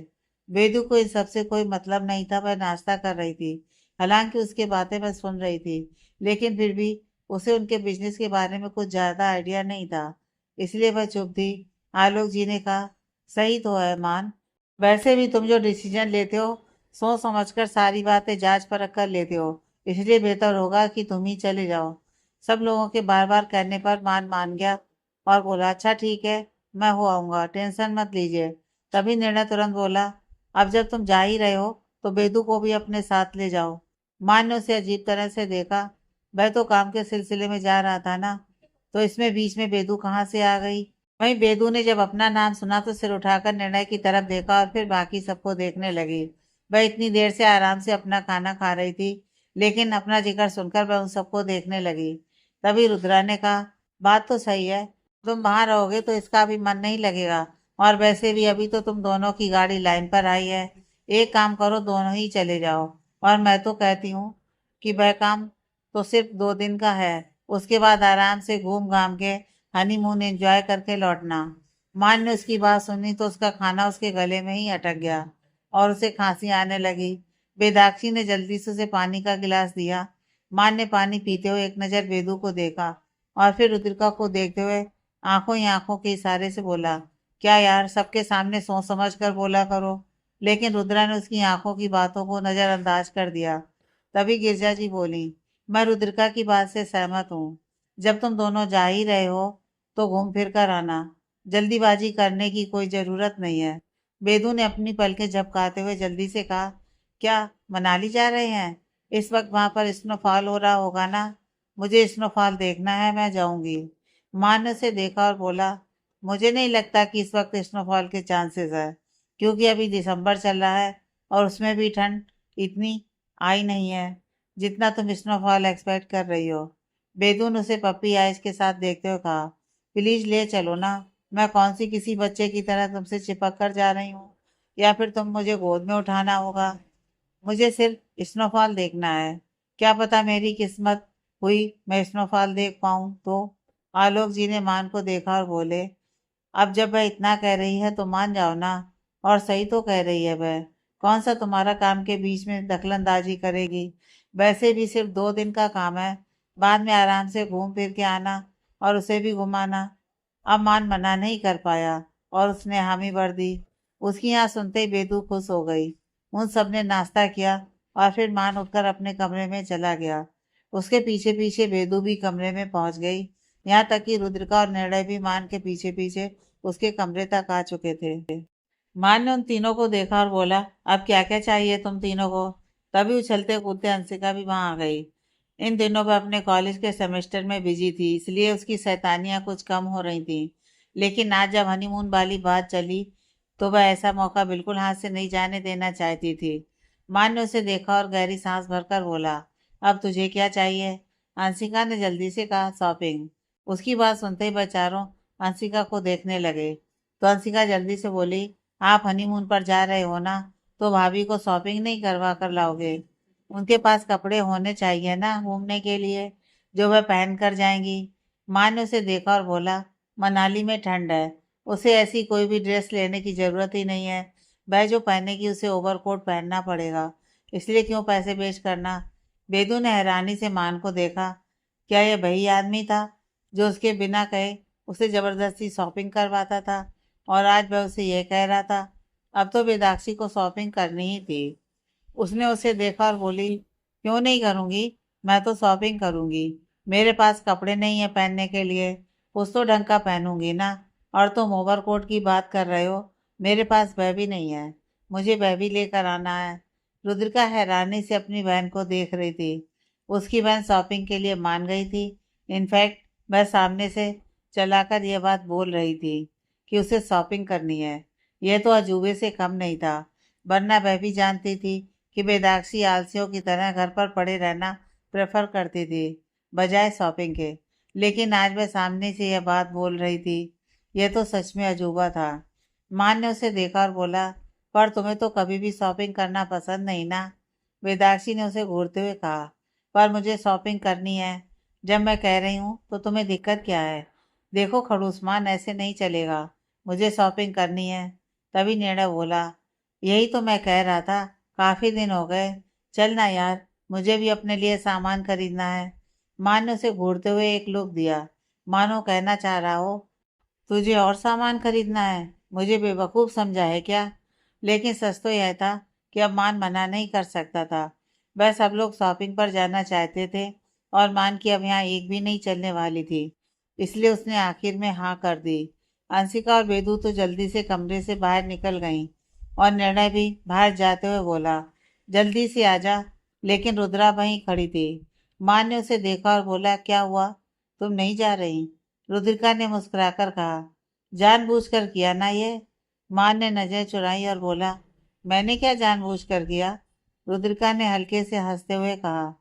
बेदू को इन सबसे कोई मतलब नहीं था। वह नाश्ता कर रही थी, हालांकि उसकी बातें मैं सुन रही थी, लेकिन फिर भी उसे उनके बिजनेस के बारे में कुछ ज़्यादा आइडिया नहीं था, इसलिए वह चुप थी। आलोक जी ने कहा, सही तो है मान, वैसे भी तुम जो डिसीजन लेते हो सोच समझकर सारी बातें जांच परख कर लेते हो, इसलिए बेहतर होगा कि तुम ही चले जाओ। सब लोगों के बार बार कहने पर मान मान गया और बोला, अच्छा ठीक है, मैं हो आऊँगा, टेंशन मत लीजिए। तभी निर्णय तुरंत बोला, अब जब तुम जा ही रहे हो तो बेदू को भी अपने साथ ले जाओ। मान ने उसे अजीब तरह से देखा। वह तो काम के सिलसिले में जा रहा था ना, तो इसमें बीच में बेदू कहाँ से आ गई। वहीं बेदू ने जब अपना नाम सुना तो सिर उठाकर निर्णय की तरफ देखा और फिर बाकी सबको देखने लगी। वह इतनी देर से आराम से अपना खाना खा रही थी, लेकिन अपना जिक्र सुनकर वह उन सबको देखने लगी। तभी रुद्रा ने कहा, बात तो सही है, तुम वहां रहोगे तो इसका भी मन नहीं लगेगा, और वैसे भी अभी तो तुम दोनों की गाड़ी लाइन पर आई है। एक काम करो, दोनों ही चले जाओ। और मैं तो कहती हूँ कि वह काम तो सिर्फ 2 दिन का है, उसके बाद आराम से घूम घाम के हनीमून एंजॉय करके लौटना। मान ने उसकी बात सुनी तो उसका खाना उसके गले में ही अटक गया और उसे खांसी आने लगी। बेदाक्षी ने जल्दी से उसे पानी का गिलास दिया। मान ने पानी पीते हुए एक नज़र बेदू को देखा और फिर रुद्रिका को देखते हुए आंखों ही आंखों के इशारे से बोला, क्या यार, सबके सामने सोच समझ कर बोला करो। लेकिन रुद्रा ने उसकी आंखों की बातों को नजरअंदाज कर दिया। तभी गिरजा जी बोली, मैं रुद्रिका की बात से सहमत हूँ। जब तुम दोनों जा ही रहे हो तो घूम फिर कर आना, जल्दीबाजी करने की कोई जरूरत नहीं है। बेदू ने अपनी पलकें झपकाते हुए जल्दी से कहा, क्या मनाली जा रहे हैं? इस वक्त वहां पर स्नोफॉल हो रहा होगा ना? मुझे स्नोफॉल देखना है, मैं जाऊंगी। मान ने उसे देखा और बोला, मुझे नहीं लगता कि इस वक्त स्नोफॉल के चांसेस है, क्योंकि अभी दिसंबर चल रहा है और उसमें भी ठंड इतनी आई नहीं है जितना तुम स्नोफॉल एक्सपेक्ट कर रही हो। बेदू ने उसे पप्पी आइज के साथ देखते हुए कहा, प्लीज ले चलो ना, मैं कौन सी किसी बच्चे की तरह तुमसे चिपक कर जा रही हूँ, या फिर तुम मुझे गोद में उठाना होगा। मुझे सिर्फ स्नोफॉल देखना है, क्या पता मेरी किस्मत हुई मैं स्नोफॉल देख पाऊँ तो। आलोक जी ने मान को देखा और बोले, अब जब वह इतना कह रही है तो मान जाओ ना, और सही तो कह रही है वह, कौन सा तुम्हारा काम के बीच में दखलंदाजी करेगी। वैसे भी सिर्फ 2 दिन का काम है, बाद में आराम से घूम फिर के आना और उसे भी घुमाना। अब मान मना नहीं कर पाया और उसने हामी भर दी। उसकी यहाँ सुनते ही बेदू खुश हो गई। उन सब ने नाश्ता किया और फिर मान उठकर अपने कमरे में चला गया। उसके पीछे पीछे बेदू भी कमरे में पहुंच गई, यहाँ तक कि रुद्रिका और निर्णय भी मान के पीछे पीछे उसके कमरे तक आ चुके थे। मान ने उन तीनों को देखा और बोला, अब क्या क्या चाहिए तुम तीनों को। तभी उछलते कूदते हंसिका भी वहां आ गई। इन दिनों वह अपने कॉलेज के सेमेस्टर में बिजी थी, इसलिए उसकी शैतानियां कुछ कम हो रही थी। लेकिन आज जब हनीमून वाली बात चली तो वह ऐसा मौका बिल्कुल हाथ से नहीं जाने देना चाहती थी। मान ने उसे देखा और गहरी सांस भरकर बोला, अब तुझे क्या चाहिए? हंसिका ने जल्दी से कहा, शॉपिंग। उसकी बात सुनते ही वह चारों हंसिका को देखने लगे। तो हंसिका जल्दी से बोली, आप हनीमून पर जा रहे हो ना, तो भाभी को शॉपिंग नहीं करवा कर लाओगे? उनके पास कपड़े होने चाहिए ना घूमने के लिए, जो वह पहन कर जाएंगी। माँ ने उसे देखा और बोला, मनाली में ठंड है, उसे ऐसी कोई भी ड्रेस लेने की जरूरत ही नहीं है। वह जो पहनेगी उसे ओवरकोट पहनना पड़ेगा, इसलिए क्यों पैसे वेस्ट करना। बेदू ने हैरानी से मान को देखा। क्या यह वही आदमी था जो उसके बिना कहे उसे जबरदस्ती शॉपिंग करवाता था, और आज वह उसे यह कह रहा था। अब तो बेदाक्षी को शॉपिंग करनी ही थी। उसने उसे देखा और बोली, क्यों नहीं करूंगी, मैं तो शॉपिंग करूंगी। मेरे पास कपड़े नहीं है पहनने के लिए, कुछ तो ढंग का पहनूंगी ना। और तुम ओवरकोट की बात कर रहे हो, मेरे पास वह भी नहीं है, मुझे वह भी लेकर आना है। रुद्रिका हैरानी से अपनी बहन को देख रही थी। उसकी बहन शॉपिंग के लिए मान गई थी। इनफैक्ट वह सामने से चलाकर यह बात बोल रही थी कि उसे शॉपिंग करनी है। यह तो अजूबे से कम नहीं था, वरना वह भी जानती थी कि बेदाक्षी आलसियों की तरह घर पर पड़े रहना प्रेफर करती थी बजाय शॉपिंग के। लेकिन आज वह सामने से यह बात बोल रही थी, यह तो सच में अजूबा था। मान ने उसे देखा और बोला, पर तुम्हें तो कभी भी शॉपिंग करना पसंद नहीं ना। बेदाक्षी ने उसे घूरते हुए कहा, पर मुझे शॉपिंग करनी है। जब मैं कह रही हूँ तो तुम्हें दिक्कत क्या है? देखो खड़ूसमान, ऐसे नहीं चलेगा, मुझे शॉपिंग करनी है। तभी निर्णय बोला, यही तो मैं कह रहा था, काफी दिन हो गए, चल ना यार, मुझे भी अपने लिए सामान खरीदना है। मान ने उसे घूरते हुए एक लुक दिया, मानो कहना चाह रहा हो, तुझे और सामान खरीदना है, मुझे बेवकूफ़ समझा है क्या? लेकिन सच तो यह था कि अब मान मना नहीं कर सकता था। वह सब लोग शॉपिंग पर जाना चाहते थे और मान की अब यहाँ एक भी नहीं चलने वाली थी। इसलिए उसने आखिर में हाँ कर दी। अंशिका और बेदू तो जल्दी से कमरे से बाहर निकल गईं और निर्णय भी बाहर जाते हुए बोला, जल्दी से आजा। लेकिन रुद्रा वहीं खड़ी थी। मान ने उसे देखा और बोला, क्या हुआ, तुम नहीं जा रही? रुद्रिका ने मुस्कुराकर कहा, जानबूझकर किया ना ये? मान ने नजर चुराई और बोला, मैंने क्या जानबूझकर किया? रुद्रिका ने हल्के से हंसते हुए कहा,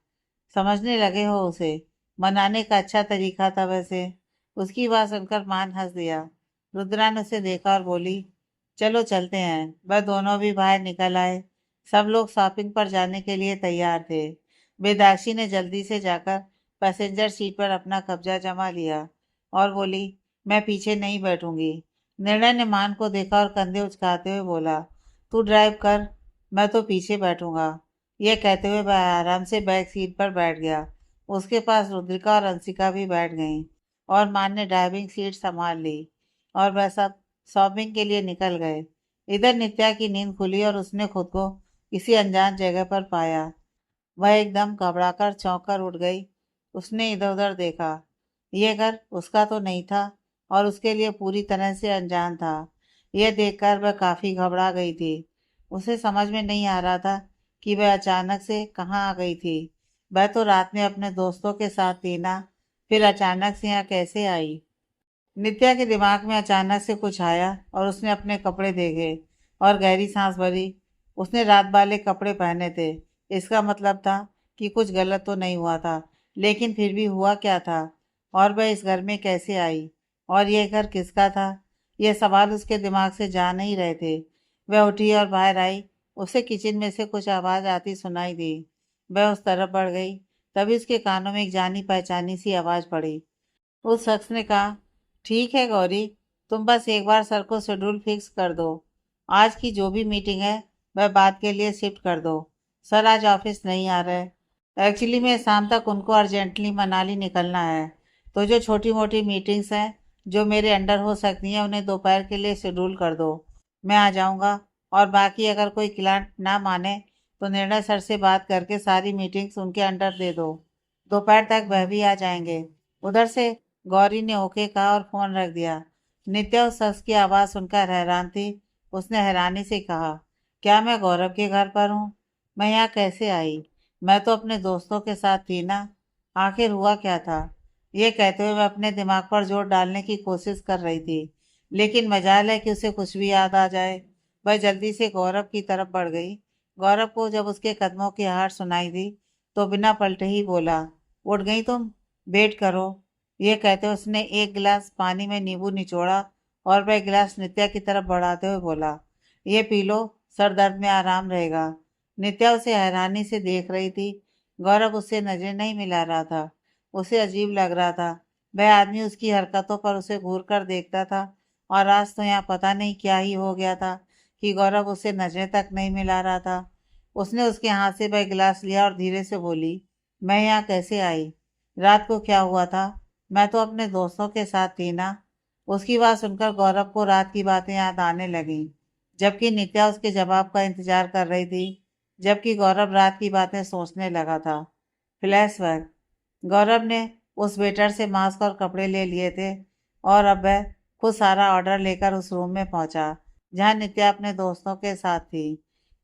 समझने लगे हो उसे, मनाने का अच्छा तरीका था वैसे। उसकी बात सुनकर मान हंस दिया। रुद्रा ने उसे देखा और बोली, चलो चलते हैं। वह दोनों भी बाहर निकल आए। सब लोग शॉपिंग पर जाने के लिए तैयार थे। बेदाक्षी ने जल्दी से जाकर पैसेंजर सीट पर अपना कब्जा जमा लिया और बोली, मैं पीछे नहीं बैठूंगी। निर्णय ने मान को देखा और कंधे उचकाते हुए बोला, तू ड्राइव कर, मैं तो पीछे बैठूंगा। यह कहते हुए वह आराम से बैक सीट पर बैठ गया। उसके पास रुद्रिका और अंशिका भी बैठ गईं और मान ने ड्राइविंग सीट संभाल ली और वह सब शॉपिंग के लिए निकल गए। इधर नित्या की नींद खुली और उसने खुद को किसी अनजान जगह पर पाया। वह एकदम घबराकर चौंक कर उठ गई। उसने इधर उधर देखा। यह घर उसका तो नहीं था और उसके लिए पूरी तरह से अनजान था। यह देखकर वह काफी घबरा गई थी। उसे समझ में नहीं आ रहा था कि वह अचानक से कहाँ आ गई थी। वह तो रात में अपने दोस्तों के साथ थी ना, फिर अचानक से यहाँ कैसे आई? नित्या के दिमाग में अचानक से कुछ आया और उसने अपने कपड़े देखे और गहरी सांस भरी। उसने रात वाले कपड़े पहने थे। इसका मतलब था कि कुछ गलत तो नहीं हुआ था, लेकिन फिर भी हुआ क्या था? और वह इस घर में कैसे आई? और यह घर किसका था? ये सवाल उसके दिमाग से जा नहीं रहे थे। वह उठी और बाहर आई। उसे किचन में से कुछ आवाज़ आती सुनाई दी। वह उस तरफ बढ़ गई। तभी उसके कानों में एक जानी पहचानी सी आवाज़ पड़ी। उस शख्स ने कहा, ठीक है गौरी, तुम बस एक बार सर को शेड्यूल फिक्स कर दो। आज की जो भी मीटिंग है वह बात के लिए शिफ्ट कर दो। सर आज ऑफिस नहीं आ रहे। एक्चुअली मैं शाम तक उनको अर्जेंटली मनाली निकलना है। तो जो छोटी मोटी मीटिंग्स हैं जो मेरे अंडर हो सकती हैं उन्हें दोपहर के लिए शेड्यूल कर दो। मैं आ जाऊंगा। और बाकी अगर कोई क्लाइंट ना माने तो निर्णय सर से बात करके सारी मीटिंग्स उनके अंडर दे दो। दोपहर तक वह भी आ जाएंगे। उधर से गौरी ने ओके कहा और फोन रख दिया। नित्या उस शख्स की आवाज़ सुनकर हैरान थी। उसने हैरानी से कहा, क्या मैं गौरव के घर पर हूँ? मैं यहाँ कैसे आई? मैं तो अपने दोस्तों के साथ थी ना। आखिर हुआ क्या था? ये कहते हुए वह अपने दिमाग पर जोर डालने की कोशिश कर रही थी, लेकिन मजाल है कि उसे कुछ भी याद आ जाए। वह जल्दी से गौरव की तरफ बढ़ गई। गौरव को जब उसके कदमों की आहट सुनाई दी तो बिना पलटे ही बोला, उठ गई तुम? वेट करो। ये कहते उसने एक गिलास पानी में नींबू निचोड़ा और वह गिलास नित्या की तरफ बढ़ाते हुए बोला, ये पी लो, सर दर्द में आराम रहेगा। नित्या उसे हैरानी से देख रही थी। गौरव उससे नजरें नहीं मिला रहा था। उसे अजीब लग रहा था। वह आदमी उसकी हरकतों पर उसे घूर कर देखता था और आज तो यहाँ पता नहीं क्या ही हो गया था कि गौरव उसे नजरें तक नहीं मिला रहा था। उसने उसके हाथ से वह गिलास लिया और धीरे से बोली, मैं यहाँ कैसे आई? रात को क्या हुआ था? मैं तो अपने दोस्तों के साथ थी ना। उसकी बात सुनकर गौरव को रात की बातें याद आने लगीं, जबकि नित्या उसके जवाब का इंतजार कर रही थी। जबकि गौरव रात की बातें सोचने लगा था। फ्लैशबैक। गौरव ने उस वेटर से मास्क और कपड़े ले लिए थे और अब वह खुद सारा ऑर्डर लेकर उस रूम में पहुंचा जहां नित्या अपने दोस्तों के साथ थी।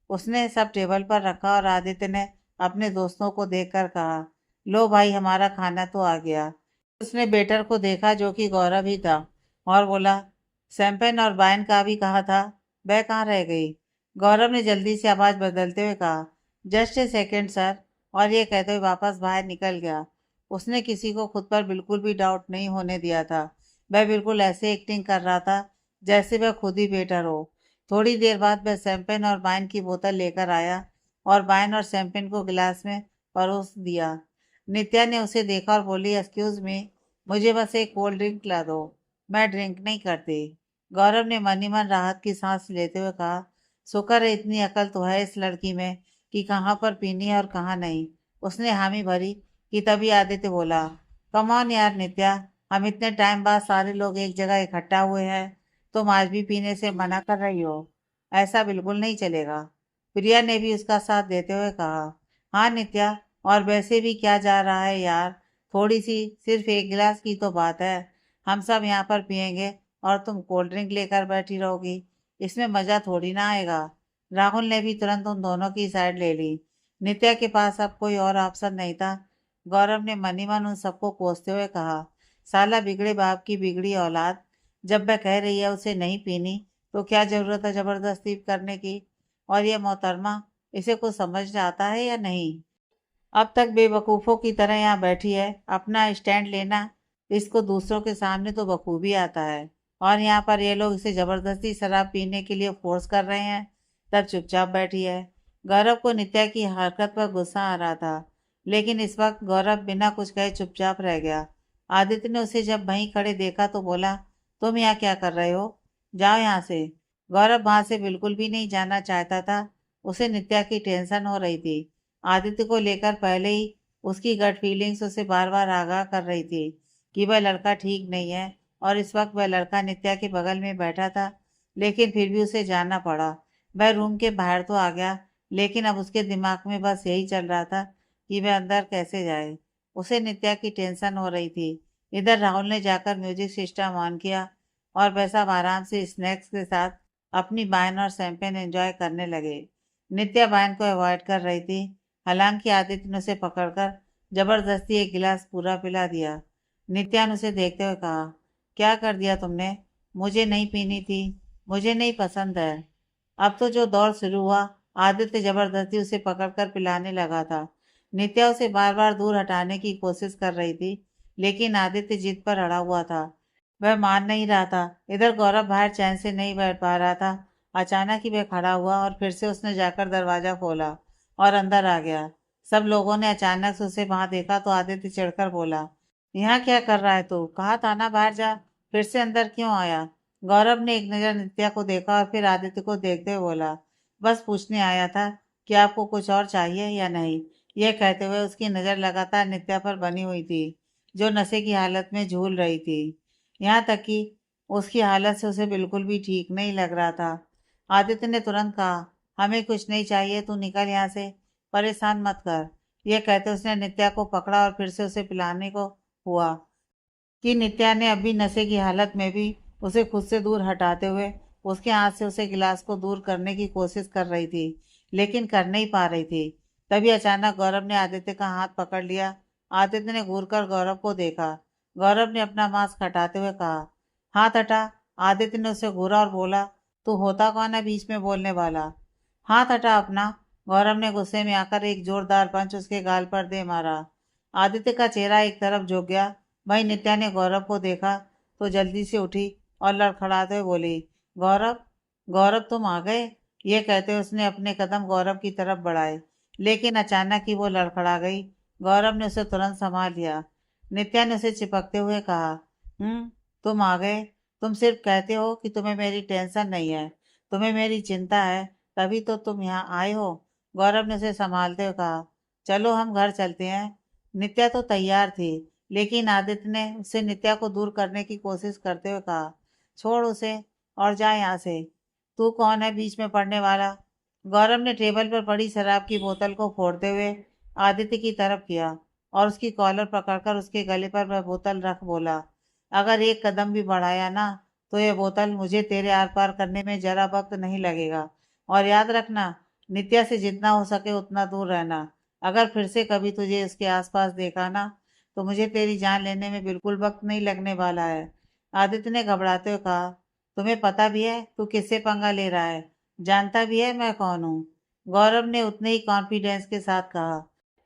उसने सब टेबल पर रखा और आदित्य ने अपने दोस्तों को देखकर कहा, लो भाई, हमारा खाना तो आ गया। उसने बेटर को देखा जो कि गौरव ही था और बोला, सैम्पन और बायन का भी कहा था, वह कहाँ रह गई? गौरव ने जल्दी से आवाज बदलते हुए कहा, जस्ट ए सेकेंड सर। और ये कहते हुए वापस बाहर निकल गया। उसने किसी को खुद पर बिल्कुल भी डाउट नहीं होने दिया था। वह बिल्कुल ऐसे एक्टिंग कर रहा था जैसे वह खुद ही बेटर हो। थोड़ी देर बाद वह सैम्पेन और बायन की बोतल लेकर आया और बायन और सैम्पेन को गिलास में परोस दिया। नित्या ने उसे देखा और बोली, एक्सक्यूज मी, मुझे बस एक कोल्ड ड्रिंक ला दो। मैं ड्रिंक नहीं करती। गौरव ने मन ही मन राहत की सांस लेते हुए कहा, शुक्र है इतनी अकल तो है इस लड़की में कि कहाँ पर पीनी है और कहाँ नहीं। उसने हामी भरी कि तभी आदित्य बोला, कम ऑन यार नित्या, हम इतने टाइम बाद सारे लोग एक जगह इकट्ठा हुए हैं, तुम आज भी पीने से मना कर रही हो? ऐसा बिल्कुल नहीं चलेगा। प्रिया ने भी उसका साथ देते हुए कहा, हाँ नित्या, और वैसे भी क्या जा रहा है यार, थोड़ी सी, सिर्फ एक गिलास की तो बात है। हम सब यहाँ पर पियेंगे और तुम कोल्ड ड्रिंक लेकर बैठी रहोगी, इसमें मजा थोड़ी ना आएगा। राहुल ने भी तुरंत उन दोनों की साइड ले ली। नित्या के पास अब कोई और ऑप्शन नहीं था। गौरव ने मन ही मन उन सबको कोसते हुए कहा, साला बिगड़े बाप की बिगड़ी औलाद, जब वह कह रही है उसे नहीं पीनी तो क्या जरूरत है जबरदस्ती करने की? और ये मोहतरमा, इसे कुछ समझ आता है या नहीं? अब तक बेवकूफ़ों की तरह यहाँ बैठी है, अपना स्टैंड लेना इसको दूसरों के सामने तो बखूबी आता है, और यहाँ पर ये लोग इसे जबरदस्ती शराब पीने के लिए फोर्स कर रहे हैं, तब चुपचाप बैठी है। गौरव को नित्या की हरकत पर गुस्सा आ रहा था, लेकिन इस वक्त गौरव बिना कुछ कहे चुपचाप रह गया। आदित्य ने उसे जब वहीं खड़े देखा तो बोला, तुम यहाँ क्या कर रहे हो? जाओ यहाँ से। गौरव वहां से बिल्कुल भी नहीं जाना चाहता था। उसे नित्या की टेंशन हो रही थी। आदित्य को लेकर पहले ही उसकी गट फीलिंग्स उसे बार बार आगाह कर रही थी कि वह लड़का ठीक नहीं है, और इस वक्त वह लड़का नित्या के बगल में बैठा था। लेकिन फिर भी उसे जाना पड़ा। वह रूम के बाहर तो आ गया, लेकिन अब उसके दिमाग में बस यही चल रहा था कि वह अंदर कैसे जाए। उसे नित्या की टेंशन हो रही थी। इधर राहुल ने जाकर म्यूजिक सिस्टम ऑन किया और वह सब आराम से स्नैक्स के साथ अपनी वाइन और शैंपेन एंजॉय करने लगे। नित्या वाइन को अवॉइड कर रही थी, हालांकि आदित्य ने उसे पकड़कर जबरदस्ती एक गिलास पूरा पिला दिया। नित्या ने उसे देखते हुए कहा, क्या कर दिया तुमने? मुझे नहीं पीनी थी, मुझे नहीं पसंद है। अब तो जो दौर शुरू हुआ, आदित्य जबरदस्ती उसे पकड़कर पिलाने लगा था। नित्या उसे बार बार दूर हटाने की कोशिश कर रही थी, लेकिन आदित्य जिद पर अड़ा हुआ था। वह मान नहीं रहा था। इधर गौरव बाहर चैन से नहीं बैठ पा रहा था। अचानक ही वह खड़ा हुआ और फिर से उसने जाकर दरवाजा खोला और अंदर आ गया। सब लोगों ने अचानक से उसे वहां देखा तो आदित्य चिढ़कर बोला, यहाँ क्या कर रहा है तू? कहा था ना बाहर जा, फिर से अंदर क्यों आया? गौरव ने एक नज़र नित्या को देखा और फिर आदित्य को देखते हुए बोला, बस पूछने आया था कि आपको कुछ और चाहिए या नहीं। यह कहते हुए उसकी नज़र लगातार नित्या पर बनी हुई थी, जो नशे की हालत में झूल रही थी। यहाँ तक कि उसकी हालत से उसे बिल्कुल भी ठीक नहीं लग रहा था। आदित्य ने तुरंत कहा, हमें कुछ नहीं चाहिए, तू निकल यहाँ से, परेशान मत कर। यह कहते उसने नित्या को पकड़ा और फिर से उसे पिलाने को हुआ कि नित्या ने अभी नशे की हालत में भी उसे खुद से दूर हटाते हुए उसके हाथ से उसे गिलास को दूर करने की कोशिश कर रही थी, लेकिन कर नहीं पा रही थी। तभी अचानक गौरव ने आदित्य का हाथ पकड़ लिया। आदित्य ने घूरकर गौरव को देखा। गौरव ने अपना मास्क हटाते हुए कहा, हाथ हटा। आदित्य ने उसे घूरा और बोला, तू होता कौन है बीच में बोलने वाला? हाथ हटा अपना। गौरव ने गुस्से में आकर एक जोरदार पंच उसके गाल पर दे मारा। आदित्य का चेहरा एक तरफ झुक गया। वहीं नित्या ने गौरव को देखा तो जल्दी से उठी और लड़खड़ाते हुए बोली, गौरव, गौरव तुम आ गए? ये कहते उसने अपने कदम गौरव की तरफ बढ़ाए, लेकिन अचानक ही वो लड़खड़ा गई। गौरव ने उसे तुरंत संभाल लिया। नित्या ने उसे चिपकते हुए कहा, तुम आ गए? तुम सिर्फ कहते हो कि तुम्हें मेरी टेंशन नहीं है, तुम्हें मेरी चिंता है, तभी तो तुम यहाँ आए हो। गौरव ने उसे संभालते हुए कहा, चलो हम घर चलते हैं। नित्या तो तैयार थी, लेकिन आदित्य ने उससे नित्या को दूर करने की कोशिश करते हुए कहा, छोड़ उसे और जा यहाँ से। तू कौन है बीच में पड़ने वाला? गौरव ने टेबल पर पड़ी शराब की बोतल को फोड़ते हुए आदित्य की तरफ किया और उसकी कॉलर पकड़कर उसके गले पर वह बोतल रख बोला, अगर एक कदम भी बढ़ाया ना तो ये बोतल मुझे तेरे आर पार करने में जरा वक्त नहीं लगेगा। और याद रखना, नित्या से जितना हो सके उतना दूर रहना। अगर फिर से कभी तुझे इसके आसपास देखा ना तो मुझे तेरी जान लेने में बिल्कुल वक्त नहीं लगने वाला है। आदित्य ने घबराते हुए कहा, तुम्हें पता भी है तू किससे पंगा ले रहा है? जानता भी है मैं कौन हूँ? गौरव ने उतने ही कॉन्फिडेंस के साथ कहा,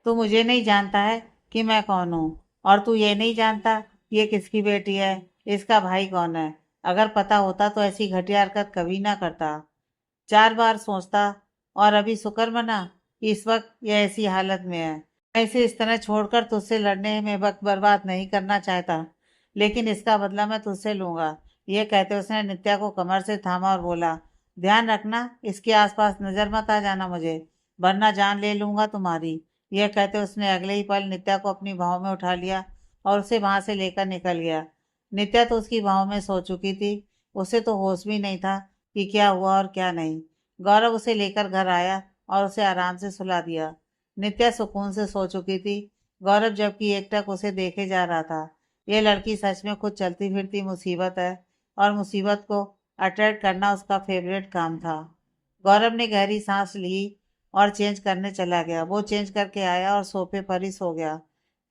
तू मुझे नहीं जानता है कि मैं कौन हूँ, और तू ये नहीं जानता कि ये किसकी बेटी है, इसका भाई कौन है। अगर पता होता तो ऐसी घटिया हरकत कभी ना करता, 4 बार सोचता। और अभी शुक्र मना कि इस वक्त यह ऐसी हालत में है। मैं इसे इस तरह छोड़कर तुझसे लड़ने में वक्त बर्बाद नहीं करना चाहता। लेकिन इसका बदला मैं तुझसे लूंगा। यह कहते उसने नित्या को कमर से थामा और बोला, ध्यान रखना, इसके आसपास नजर मत आ जाना मुझे, वरना जान ले लूंगा तुम्हारी। यह कहते उसने अगले ही पल नित्या को अपनी बाहों में उठा लिया और उसे वहां से लेकर निकल गया। नित्या तो उसकी बाहों में सो चुकी थी। उसे तो होश भी नहीं था कि क्या हुआ और क्या नहीं। गौरव उसे लेकर घर आया और उसे आराम से सुला दिया। नित्या सुकून से सो चुकी थी। गौरव जबकि एकटक उसे देखे जा रहा था। यह लड़की सच में खुद चलती फिरती मुसीबत है, और मुसीबत को अट्रैक्ट करना उसका फेवरेट काम था। गौरव ने गहरी सांस ली और चेंज करने चला गया। वो चेंज करके आया और सोफे पर ही सो गया।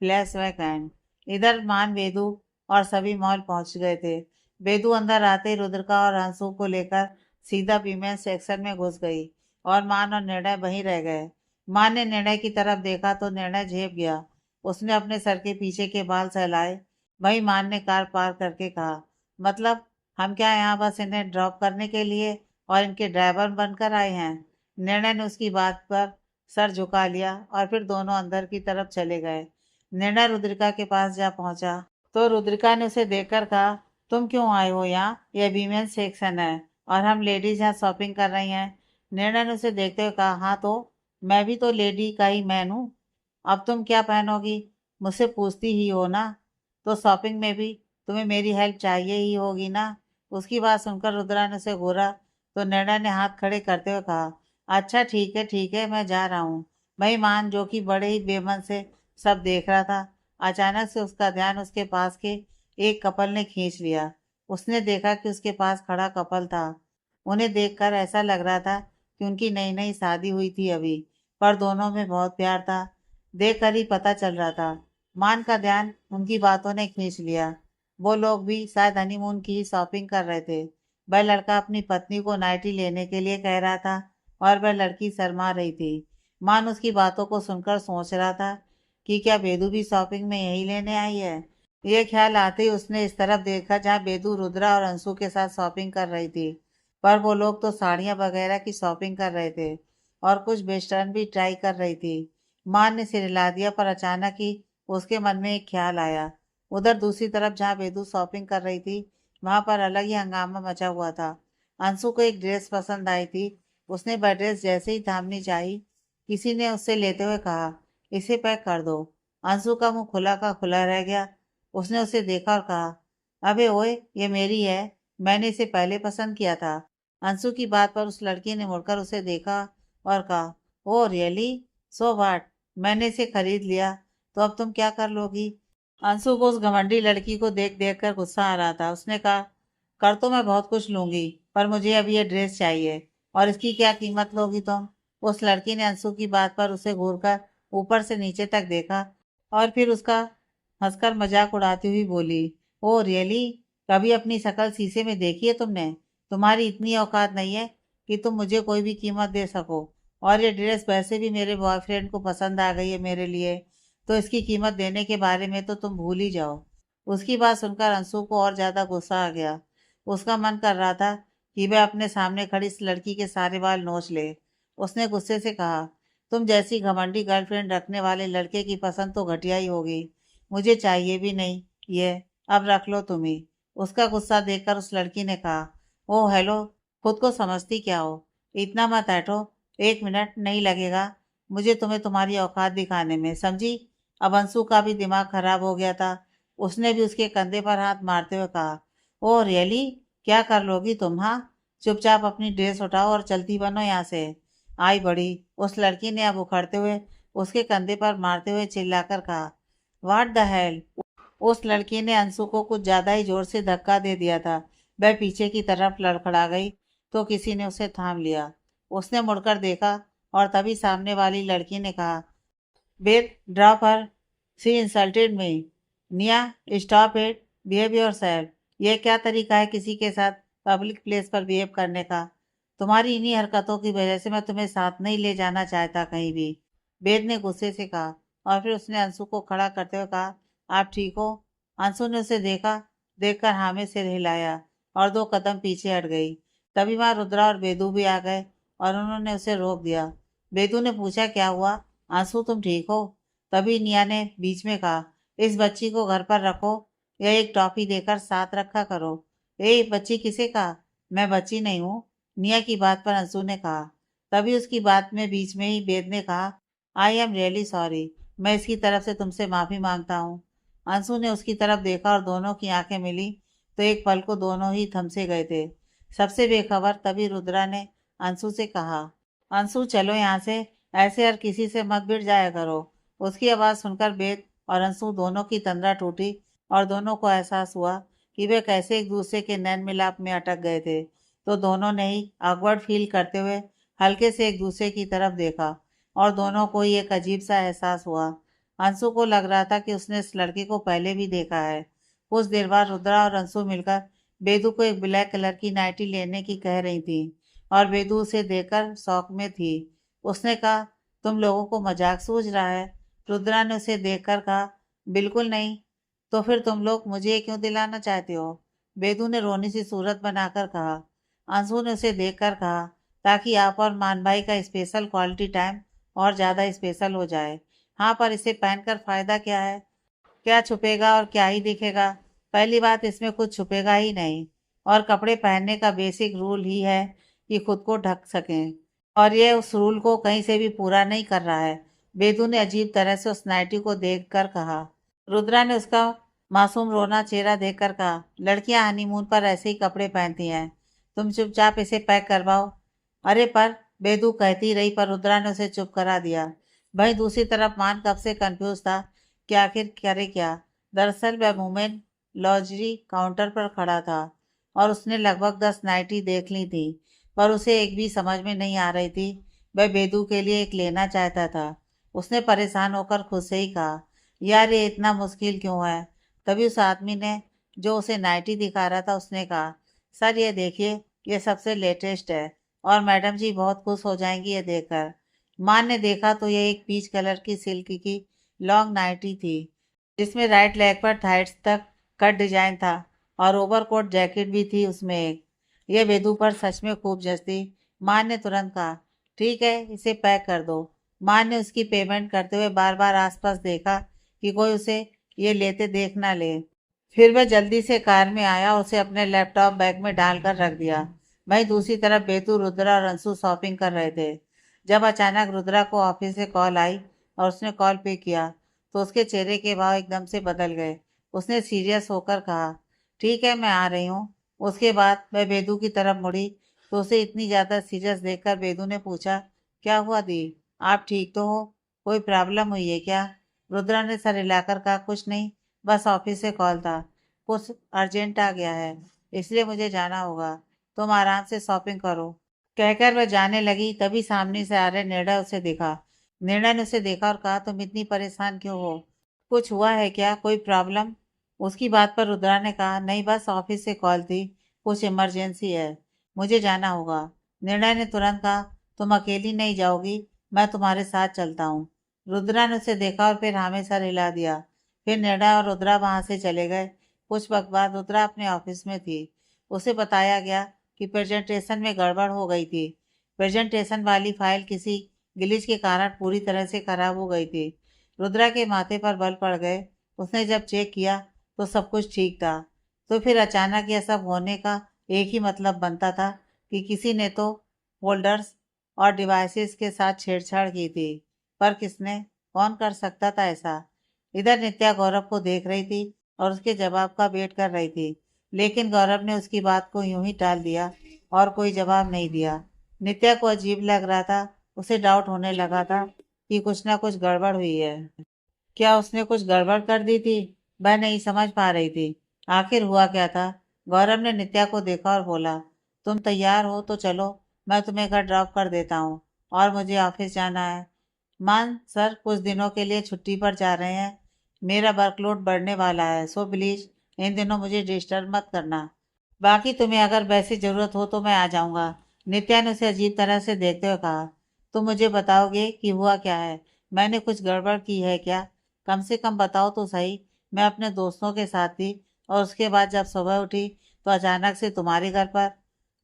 Flashback and. इधर मान, वेदु और सभी मॉल पहुंच गए थे। वेदु अंदर आते ही रुद्रका और अंशु को लेकर सीधा वीमेन सेक्शन में घुस गई और मान और निर्णय वहीं रह गए। मान ने निर्णय की तरफ देखा तो निर्णय झेप गया। उसने अपने सर के पीछे के बाल सहलाए। वहीं मान ने कार पार करके कहा, मतलब हम क्या यहाँ बस इन्हें ड्रॉप करने के लिए और इनके ड्राइवर बनकर आए हैं? निर्णय ने उसकी बात पर सर झुका लिया और फिर दोनों अंदर की तरफ चले गए। निर्णय रुद्रिका के पास जा पहुंचा तो रुद्रिका ने उसे देखकर कहा, तुम क्यों आए हो यहाँ? यह वीमेन सेक्शन है और हम लेडीज यहाँ शॉपिंग कर रही हैं। निर्णय ने उसे देखते हुए कहा, हाँ तो मैं भी तो लेडी का ही मैन हूँ। अब तुम क्या पहनोगी? मुझसे पूछती ही हो ना, तो शॉपिंग में भी तुम्हें मेरी हेल्प चाहिए ही होगी ना। उसकी बात सुनकर रुद्रा ने उसे घूरा तो निर्णय ने हाथ खड़े करते हुए कहा, अच्छा ठीक है, मैं जा रहा हूँ। वही मान, जो कि बड़े ही बेमन से सब देख रहा था, अचानक से उसका ध्यान उसके पास के एक कपल ने खींच लिया। उसने देखा कि उसके पास खड़ा कपल था। उन्हें देखकर ऐसा लग रहा था कि उनकी नई नई शादी हुई थी अभी, पर दोनों में बहुत प्यार था। देखकर ही पता चल रहा था। मान का ध्यान उनकी बातों ने खींच लिया। वो लोग भी शायद हनीमून की ही शॉपिंग कर रहे थे। वह लड़का अपनी पत्नी को नाइटी लेने के लिए कह रहा था और वह लड़की शर्मा रही थी। मान उसकी बातों को सुनकर सोच रहा था कि क्या बेदू भी शॉपिंग में यही लेने आई है। ये ख्याल आते ही उसने इस तरफ देखा जहाँ बेदू रुद्रा और अंशु के साथ शॉपिंग कर रही थी। पर वो लोग तो साड़ियाँ वगैरह की शॉपिंग कर रहे थे और कुछ वेस्टर्न भी ट्राई कर रही थी। मान ने सिर हिला दिया, पर अचानक ही उसके मन में एक ख्याल आया। उधर दूसरी तरफ जहाँ बेदू शॉपिंग कर रही थी, वहां पर अलग ही हंगामा मचा हुआ था। अंशु को एक ड्रेस पसंद आई थी। उसने वह ड्रेस जैसे ही थामनी चाही, किसी ने उससे लेते हुए कहा, इसे पैक कर दो। अंशु का मुंह खुला का खुला रह गया। उसने उसे देखा और कहा, अबे ओए, ये मेरी है, मैंने इसे पहले पसंद किया था। अंशु की बात पर उस लड़की ने मुड़कर उसे देखा और कहा, ओ रियली, सो व्हाट, मैंने इसे खरीद लिया, तो अब तुम क्या कर लोगी? अंशु को उस घमंडी लड़की को देख देख कर गुस्सा आ रहा था। उसने कहा, कर तो मैं बहुत कुछ लूंगी, पर मुझे अभी ये ड्रेस चाहिए, और इसकी क्या कीमत लोगी तुम? उस लड़की ने अंशु की बात पर उसे घूरकर ऊपर से नीचे तक देखा और फिर उसका हंसकर मजाक उड़ाती हुई बोली, ओ रियली, कभी अपनी शक्ल शीशे में देखी है तुमने? तुम्हारी इतनी औकात नहीं है कि तुम मुझे कोई भी कीमत दे सको, और ये ड्रेस वैसे भी मेरे बॉयफ्रेंड को पसंद आ गई है मेरे लिए, तो इसकी कीमत देने के बारे में तो तुम भूल ही जाओ। उसकी बात सुनकर अंशु को और ज्यादा गुस्सा आ गया। उसका मन कर रहा था कि वह अपने सामने खड़ी इस लड़की के सारे बाल नोच ले। उसने गुस्से से कहा, तुम जैसी घमंडी गर्लफ्रेंड रखने वाले लड़के की पसंद तो घटिया ही होगी, मुझे चाहिए भी नहीं ये, अब रख लो तुम ही। उसका गुस्सा देखकर उस लड़की ने कहा, ओ हेलो, खुद को समझती क्या हो? इतना मत ऐठो, 1 मिनट नहीं लगेगा मुझे तुम्हें तुम्हारी औकात दिखाने में, समझी? अब अंशु का भी दिमाग खराब हो गया था। उसने भी उसके कंधे पर हाथ मारते हुए कहा, ओ रियली, क्या कर लोगी तुम? हाँ, चुपचाप अपनी ड्रेस उठाओ और चलती बनो यहाँ से। आई बड़ी, उस लड़की ने अब उखड़ते हुए उसके कंधे पर मारते हुए चिल्लाकर कहा, व्हाट द हेल। उस लड़की ने अंशु को कुछ ज्यादा ही जोर से धक्का दे दिया था। वह पीछे की तरफ लड़खड़ा गई तो किसी ने उसे थाम लिया। उसने मुड़कर देखा और तभी सामने वाली लड़की ने कहा, Beth, drop her, she insulted me. Nia, stop it, behave yourself. यह क्या तरीका है किसी के साथ पब्लिक प्लेस पर बिहेव करने का? तुम्हारी इन्हीं हरकतों की वजह से मैं तुम्हें साथ नहीं ले जाना चाहता कहीं भी, बेद ने गुस्से से कहा। और फिर उसने अंशु को खड़ा करते हुए कहा, आप ठीक हो? अंशु ने उसे देखा, देखकर हाँ में सिर हिलाया और 2 कदम पीछे हट गई। तभी वहां रुद्रा और बेदू भी आ गए और उन्होंने उसे रोक दिया। बेदू ने पूछा, क्या हुआ आंसू, तुम ठीक हो? तभी निया ने बीच में कहा, इस बच्ची को घर पर रखो, या एक टॉफी देकर साथ रखा करो। ए बच्ची किसे कहा? मैं बच्ची नहीं हूँ, निया की बात पर अंशु ने कहा। तभी उसकी बात में बीच में ही वेद ने कहा, आई एम रियली सॉरी, मैं इसकी तरफ से तुमसे माफ़ी मांगता हूँ। अंशु ने उसकी तरफ देखा और दोनों की आंखें मिली तो एक पल को दोनों ही थमसे गए थे। सबसे बेखबर तभी रुद्रा ने अंशु से कहा, अंशु चलो यहाँ से, ऐसे हर किसी से मत भिड़ जाया करो। उसकी आवाज़ सुनकर वेद और अंशु दोनों की तंद्रा टूटी और दोनों को एहसास हुआ कि वे कैसे एक दूसरे के नैन मिलाप में अटक गए थे। तो दोनों ने ही ऑकवर्ड फील करते हुए हल्के से एक दूसरे की तरफ देखा और दोनों को ही एक अजीब सा एहसास हुआ। अंशु को लग रहा था कि उसने इस लड़के को पहले भी देखा है। कुछ देर बाद रुद्रा और अंशु मिलकर बेदू को एक ब्लैक कलर की नाइटी लेने की कह रही थी और बेदू उसे देखकर शौक में थी। उसने कहा, तुम लोगों को मजाक सूझ रहा है? रुद्रा ने उसे देखकर कहा, बिल्कुल नहीं। तो फिर तुम लोग मुझे ये क्यों दिलाना चाहते हो? बेदू ने रोनी सी सूरत बनाकर कहा। अंशु ने उसे देखकर कहा, ताकि आप और मान भाई का स्पेशल क्वालिटी टाइम और ज़्यादा स्पेशल हो जाए। हाँ, पर इसे पहनकर फ़ायदा क्या है? क्या छुपेगा और क्या ही दिखेगा? पहली बात, इसमें कुछ छुपेगा ही नहीं और कपड़े पहनने का बेसिक रूल ही है कि खुद को ढक सकें, और ये उस रूल को कहीं से भी पूरा नहीं कर रहा है। बेदू ने अजीब तरह से उस नाइटी को देखकर कहा। रुद्रा ने उसका मासूम रोना चेहरा देखकर कहा, लड़कियां हनीमून पर ऐसे ही कपड़े पहनती हैं, तुम चुपचाप इसे पैक करवाओ। अरे पर, बेदू कहती रही पर रुद्रा ने उसे चुप करा दिया। भाई दूसरी तरफ मान कब से कंफ्यूज था कि आखिर करे क्या। दरअसल वह वुमेन लॉन्ड्री काउंटर पर खड़ा था और उसने लगभग 10 नाइटी देख ली थी, पर उसे एक भी समझ में नहीं आ रही थी। वह बेदू के लिए एक लेना चाहता था। उसने परेशान होकर खुद से ही कहा, यार ये इतना मुश्किल क्यों है? तभी उस आदमी ने, जो उसे नाइटी दिखा रहा था, उसने कहा, सर ये देखिए, ये सबसे लेटेस्ट है और मैडम जी बहुत खुश हो जाएंगी ये देखकर। माँ ने देखा तो ये एक पीच कलर की सिल्क की लॉन्ग नाइटी थी, जिसमें राइट लेग पर थाइट्स तक कट डिजाइन था और ओवरकोट जैकेट भी थी उसमें एक। ये बेदू पर सच में खूब जचती। माँ ने तुरंत कहा, ठीक है इसे पैक कर दो। माँ ने उसकी पेमेंट करते हुए बार बार आसपास देखा कि कोई उसे ये लेते देख ना ले। फिर वह जल्दी से कार में आया और उसे अपने लैपटॉप बैग में डालकर रख दिया। वहीं दूसरी तरफ बेतू, रुद्रा और अंशु शॉपिंग कर रहे थे जब अचानक रुद्रा को ऑफिस से कॉल आई और उसने कॉल पे किया तो उसके चेहरे के भाव एकदम से बदल गए। उसने सीरियस होकर कहा, ठीक है मैं आ रही हूँ। उसके बाद वह बेदू की तरफ मुड़ी तो उसे इतनी ज़्यादा सीरियस देखकर बेदू ने पूछा, क्या हुआ दी, आप ठीक तो हो? कोई प्रॉब्लम हुई है क्या? रुद्रा ने सर हिलाकर कहा, कुछ नहीं, बस ऑफिस से कॉल था, कुछ अर्जेंट आ गया है इसलिए मुझे जाना होगा, तुम आराम से शॉपिंग करो। कहकर वह जाने लगी तभी सामने से आ रहे निर्णय उसे दिखा। निर्णय ने उसे देखा और कहा, तुम इतनी परेशान क्यों हो? कुछ हुआ है क्या, कोई प्रॉब्लम? उसकी बात पर रुद्रा ने कहा, नहीं बस ऑफिस से कॉल थी, कुछ इमरजेंसी है, मुझे जाना होगा। निर्णय ने तुरंत कहा, तुम अकेली नहीं जाओगी, मैं तुम्हारे साथ चलता हूँ। रुद्रा ने उसे देखा और फिर हाँ में सर हिला दिया। फिर निर्णय और रुद्रा वहां से चले गए। कुछ वक्त बाद रुद्रा अपने ऑफिस में थी। उसे बताया गया कि प्रेजेंटेशन में गड़बड़ हो गई थी। प्रेजेंटेशन वाली फाइल किसी ग्लिच के कारण पूरी तरह से खराब हो गई थी। रुद्रा के माथे पर बल पड़ गए। उसने जब चेक किया तो सब कुछ ठीक था। तो फिर अचानक यह सब होने का एक ही मतलब बनता था कि किसी ने तो फोल्डर्स और डिवाइसेस के साथ छेड़छाड़ की थी। पर किसने? कौन कर सकता था ऐसा? इधर नित्या गौरव को देख रही थी और उसके जवाब का वेट कर रही थी, लेकिन गौरव ने उसकी बात को यूं ही टाल दिया और कोई जवाब नहीं दिया। नित्या को अजीब लग रहा था। उसे डाउट होने लगा था कि कुछ ना कुछ गड़बड़ हुई है। क्या उसने कुछ गड़बड़ कर दी थी? वह नहीं समझ पा रही थी आखिर हुआ क्या था। गौरव ने नित्या को देखा और बोला, तुम तैयार हो तो चलो, मैं तुम्हें घर ड्रॉप कर देता हूँ और मुझे ऑफिस जाना है। मान सर कुछ दिनों के लिए छुट्टी पर जा रहे हैं, मेरा वर्कलोड बढ़ने वाला है, सो प्लीज इन दिनों मुझे डिस्टर्ब मत करना। बाकी तुम्हें अगर वैसी ज़रूरत हो तो मैं आ जाऊंगा। नित्या ने उसे अजीब तरह से देखते हुए कहा, तुम मुझे बताओगे कि हुआ क्या है? मैंने कुछ गड़बड़ की है क्या? कम से कम बताओ तो सही। मैं अपने दोस्तों के साथ थी और उसके बाद जब सुबह उठी तो अचानक से तुम्हारे घर पर।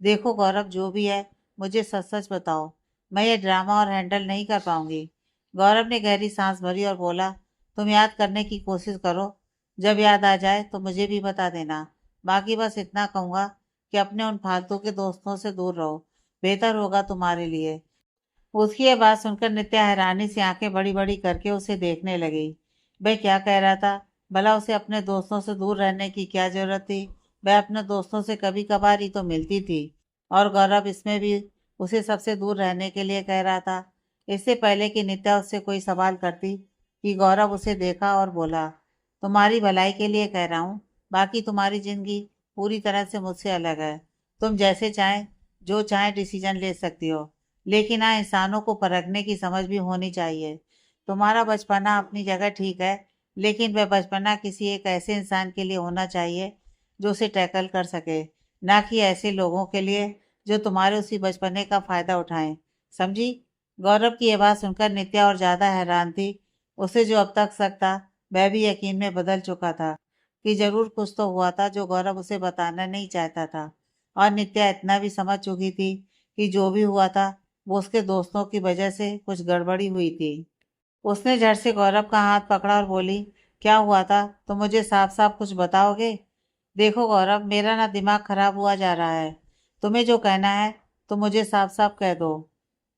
देखो गौरव, जो भी है मुझे सच सच बताओ, मैं ये ड्रामा और हैंडल नहीं कर पाऊंगी। गौरव ने गहरी सांस भरी और बोला, तुम याद करने की कोशिश करो, जब याद आ जाए तो मुझे भी बता देना। बाकी बस इतना कहूँगा कि अपने उन फालतू के दोस्तों से दूर रहो, बेहतर होगा तुम्हारे लिए। उसकी यह बात सुनकर नित्या हैरानी से आंखें बड़ी बड़ी करके उसे देखने लगी। वह क्या कह रहा था? भला उसे अपने दोस्तों से दूर रहने की क्या जरूरत थी? वह अपने दोस्तों से कभी कभार ही तो मिलती थी। और गौरव इसमें भी उसे सबसे दूर रहने के लिए कह रहा था। इससे पहले कि नित्या उससे कोई सवाल करती कि गौरव उसे देखा और बोला, तुम्हारी भलाई के लिए कह रहा हूँ। बाकी तुम्हारी जिंदगी पूरी तरह से मुझसे अलग है। तुम जैसे चाहे जो चाहे डिसीजन ले सकती हो, लेकिन हाँ, इंसानों को परखने की समझ भी होनी चाहिए। तुम्हारा बचपना अपनी जगह ठीक है, लेकिन वह बचपना किसी एक ऐसे इंसान के लिए होना चाहिए जो उसे टैकल कर सके, ना कि ऐसे लोगों के लिए जो तुम्हारे उसी बचपने का फायदा उठाएं। समझी? गौरव की यह बात सुनकर नित्या और ज्यादा हैरान थी। उसे जो अब तक शक था, वह भी यकीन में बदल चुका था कि जरूर कुछ तो हुआ था जो गौरव उसे बताना नहीं चाहता था। और नित्या इतना भी समझ चुकी थी कि जो भी हुआ था वो उसके दोस्तों की वजह से कुछ गड़बड़ी हुई थी। उसने झट से गौरव का हाथ पकड़ा और बोली, क्या हुआ था? तो मुझे साफ साफ कुछ बताओगे? देखो गौरव, मेरा ना दिमाग खराब हुआ जा रहा है। तुम्हें जो कहना है तो मुझे साफ साफ कह दो।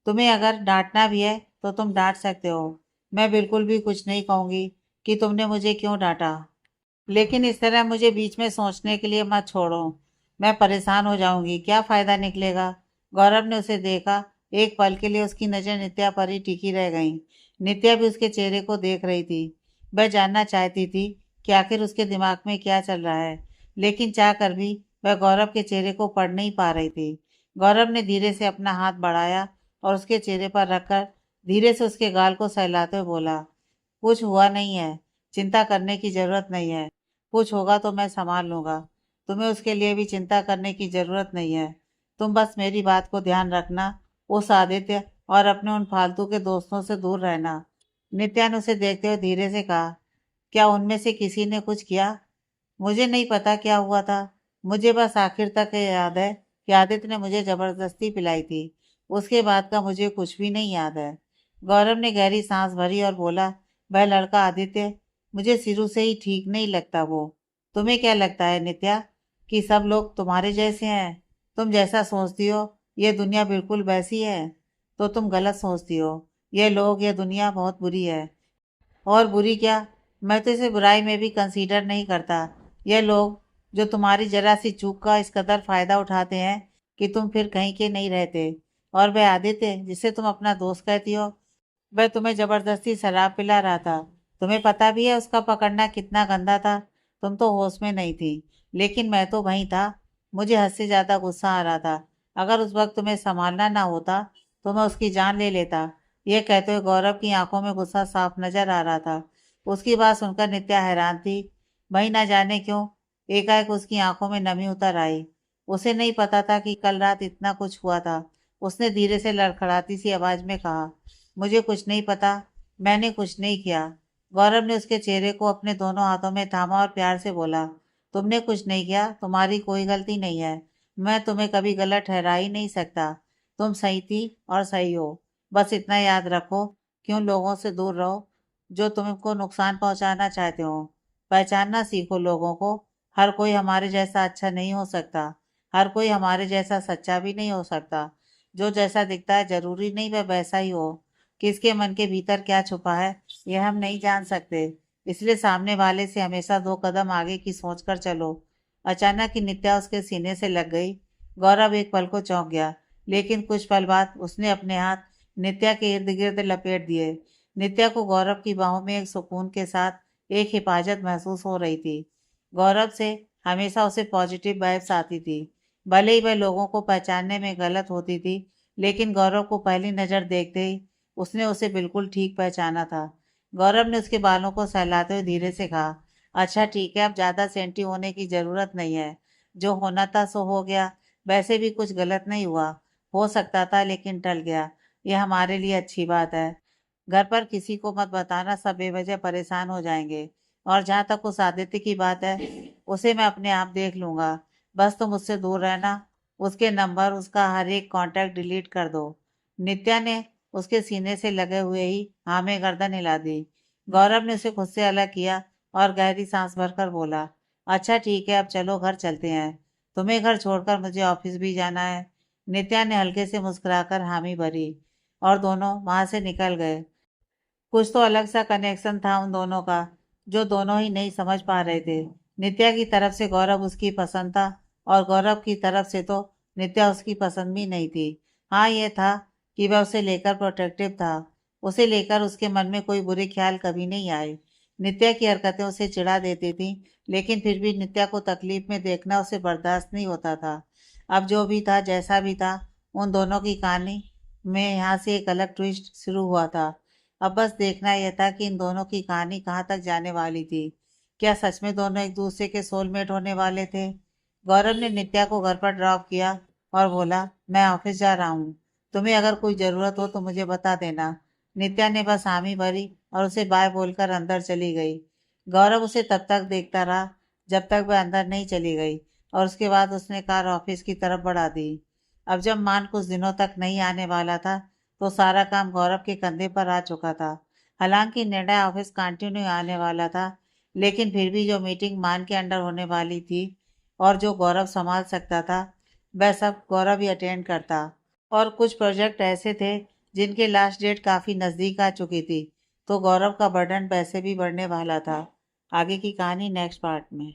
तुम्हें अगर डांटना भी है तो तुम डांट सकते हो। मैं बिल्कुल भी कुछ नहीं कहूंगी कि तुमने मुझे क्यों डांटा। लेकिन इस तरह मुझे बीच में सोचने के लिए मत छोड़ो। मैं परेशान हो जाऊंगी, क्या फायदा निकलेगा? गौरव ने उसे देखा। एक पल के लिए उसकी नजर नित्या पर ही टिकी रह गई। नित्या भी उसके चेहरे को देख रही थी। वह जानना चाहती थी कि आखिर उसके दिमाग में क्या चल रहा है, लेकिन चाह कर भी वह गौरव के चेहरे को पढ़ नहीं पा रही थी। गौरव ने धीरे से अपना हाथ बढ़ाया और उसके चेहरे पर रखकर धीरे से उसके गाल को सहलाते हुए बोला, कुछ हुआ नहीं है, चिंता करने की जरूरत नहीं है। कुछ होगा तो मैं संभाल लूंगा। तुम्हें उसके लिए भी चिंता करने की जरूरत नहीं है। तुम बस मेरी बात को ध्यान रखना, उस आदित्य और अपने उन फालतू के दोस्तों से दूर रहना। नित्या ने उसे देखते हुए धीरे से कहा, क्या उनमें से किसी ने कुछ किया? मुझे नहीं पता क्या हुआ था। मुझे बस आखिर तक ये याद है कि आदित्य ने मुझे जबरदस्ती पिलाई थी। उसके बाद का मुझे कुछ भी नहीं याद है। गौरव ने गहरी सांस भरी और बोला, वह लड़का आदित्य मुझे शुरू से ही ठीक नहीं लगता। वो तुम्हें क्या लगता है नित्या कि सब लोग तुम्हारे जैसे हैं? तुम जैसा सोचती हो ये दुनिया बिल्कुल वैसी है? तो तुम गलत सोचती हो। ये लोग, ये दुनिया बहुत बुरी है। और बुरी क्या? मैं तो इसे बुराई में भी कंसीडर नहीं करता। ये लोग जो तुम्हारी जरा सी चूक का इस कदर फायदा उठाते हैं कि तुम फिर कहीं के नहीं रहते। और वह आदित्य जिसे तुम अपना दोस्त कहती हो, वह तुम्हें जबरदस्ती शराब पिला रहा था। तुम्हें पता भी है उसका पकड़ना कितना गंदा था। तुम तो होश में नहीं थी, लेकिन मैं तो वहीं था। मुझे हद से ज्यादा गुस्सा आ रहा था। अगर उस वक्त तुम्हें संभालना ना होता तो मैं उसकी जान ले लेता। यह कहते हुए गौरव की आंखों में गुस्सा साफ नजर आ रहा था। उसकी बात सुनकर नित्या हैरान थी। वही ना जाने क्यों एकाएक उसकी आंखों में नमी उतर आई। उसे नहीं पता था कि कल रात इतना कुछ हुआ था। उसने धीरे से लड़खड़ाती सी आवाज में कहा, मुझे कुछ नहीं पता। मैंने कुछ नहीं किया। गौरव ने उसके चेहरे को अपने दोनों हाथों में थामा और प्यार से बोला, तुमने कुछ नहीं किया, तुम्हारी कोई गलती नहीं है। मैं तुम्हें कभी गलत ठहरा ही नहीं सकता। तुम सही थी और सही हो। बस इतना याद रखो कि उन लोगों से दूर रहो जो तुमको नुकसान पहुंचाना चाहते हो। पहचानना सीखो लोगों को। हर कोई हमारे जैसा अच्छा नहीं हो सकता। हर कोई हमारे जैसा सच्चा भी नहीं हो सकता। जो जैसा दिखता है जरूरी नहीं वह वैसा ही हो। किसके मन के भीतर क्या छुपा है यह हम नहीं जान सकते। इसलिए सामने वाले से हमेशा दो कदम आगे की सोच कर चलो। अचानक ही नित्या उसके सीने से लग गई। गौरव एक पल को चौंक गया, लेकिन कुछ पल बाद उसने अपने हाथ नित्या के इर्द गिर्द लपेट दिए। नित्या को गौरव की बाहों में एक सुकून के साथ एक हिफाजत महसूस हो रही थी। गौरव से हमेशा उसे पॉजिटिव वाइब्स आती थी। भले ही वह लोगों को पहचानने में गलत होती थी, लेकिन गौरव को पहली नजर देखते ही उसने उसे बिल्कुल ठीक पहचाना था। गौरव ने उसके बालों को सहलाते हुए धीरे से कहा, अच्छा ठीक है, अब ज्यादा सेंटी होने की जरूरत नहीं है। जो होना था सो हो गया। वैसे भी कुछ गलत नहीं हुआ। हो सकता था लेकिन टल गया। यह हमारे लिए अच्छी बात है। घर पर किसी को मत बताना, सब बेवजह परेशान हो जाएंगे। और जहाँ तक उस आदित्य की बात है, उसे मैं अपने आप देख लूंगा। बस तुम उससे दूर रहना। उसके नंबर, उसका हर एक कांटेक्ट डिलीट कर दो। नित्या ने उसके सीने से लगे हुए ही हाँ में गर्दन हिला दी। गौरव ने उसे खुद से अलग किया और गहरी सांस भरकर बोला, अच्छा ठीक है, अब चलो घर चलते हैं। तुम्हें घर छोड़कर मुझे ऑफिस भी जाना है। नित्या ने हल्के से मुस्कुराकर हामी भरी और दोनों वहां से निकल गए। कुछ तो अलग सा कनेक्शन था उन दोनों का, जो दोनों ही नहीं समझ पा रहे थे। नित्या की तरफ से गौरव उसकी पसंद था, और गौरव की तरफ से तो नित्या उसकी पसंद भी नहीं थी। हाँ, यह था कि वह उसे लेकर प्रोटेक्टिव था। उसे लेकर उसके मन में कोई बुरे ख्याल कभी नहीं आए। नित्या की हरकतें उसे चिढ़ा देती थी, लेकिन फिर भी नित्या को तकलीफ में देखना उसे बर्दाश्त नहीं होता था। अब जो भी था, जैसा भी था, उन दोनों की कहानी में यहाँ से एक अलग ट्विस्ट शुरू हुआ था। अब बस देखना यह था कि इन दोनों की कहानी कहाँ तक जाने वाली थी। क्या सच में दोनों एक दूसरे के सोलमेट होने वाले थे? गौरव ने नित्या को घर पर ड्रॉप किया और बोला, मैं ऑफिस जा रहा हूँ। तुम्हें अगर कोई ज़रूरत हो तो मुझे बता देना। नित्या ने बस हामी भरी और उसे बाय बोलकर अंदर चली गई। गौरव उसे तब तक देखता रहा जब तक वह अंदर नहीं चली गई, और उसके बाद उसने कार ऑफिस की तरफ बढ़ा दी। अब जब मान कुछ दिनों तक नहीं आने वाला था, तो सारा काम गौरव के कंधे पर आ चुका था। हालांकि निर्णय ऑफिस कंटिन्यू आने वाला था, लेकिन फिर भी जो मीटिंग मान के अंडर होने वाली थी और जो गौरव संभाल सकता था, वह सब गौरव ही अटेंड करता। और कुछ प्रोजेक्ट ऐसे थे जिनके लास्ट डेट काफ़ी नज़दीक आ चुकी थी, तो गौरव का बर्डन वैसे भी बढ़ने वाला था। आगे की कहानी नेक्स्ट पार्ट में।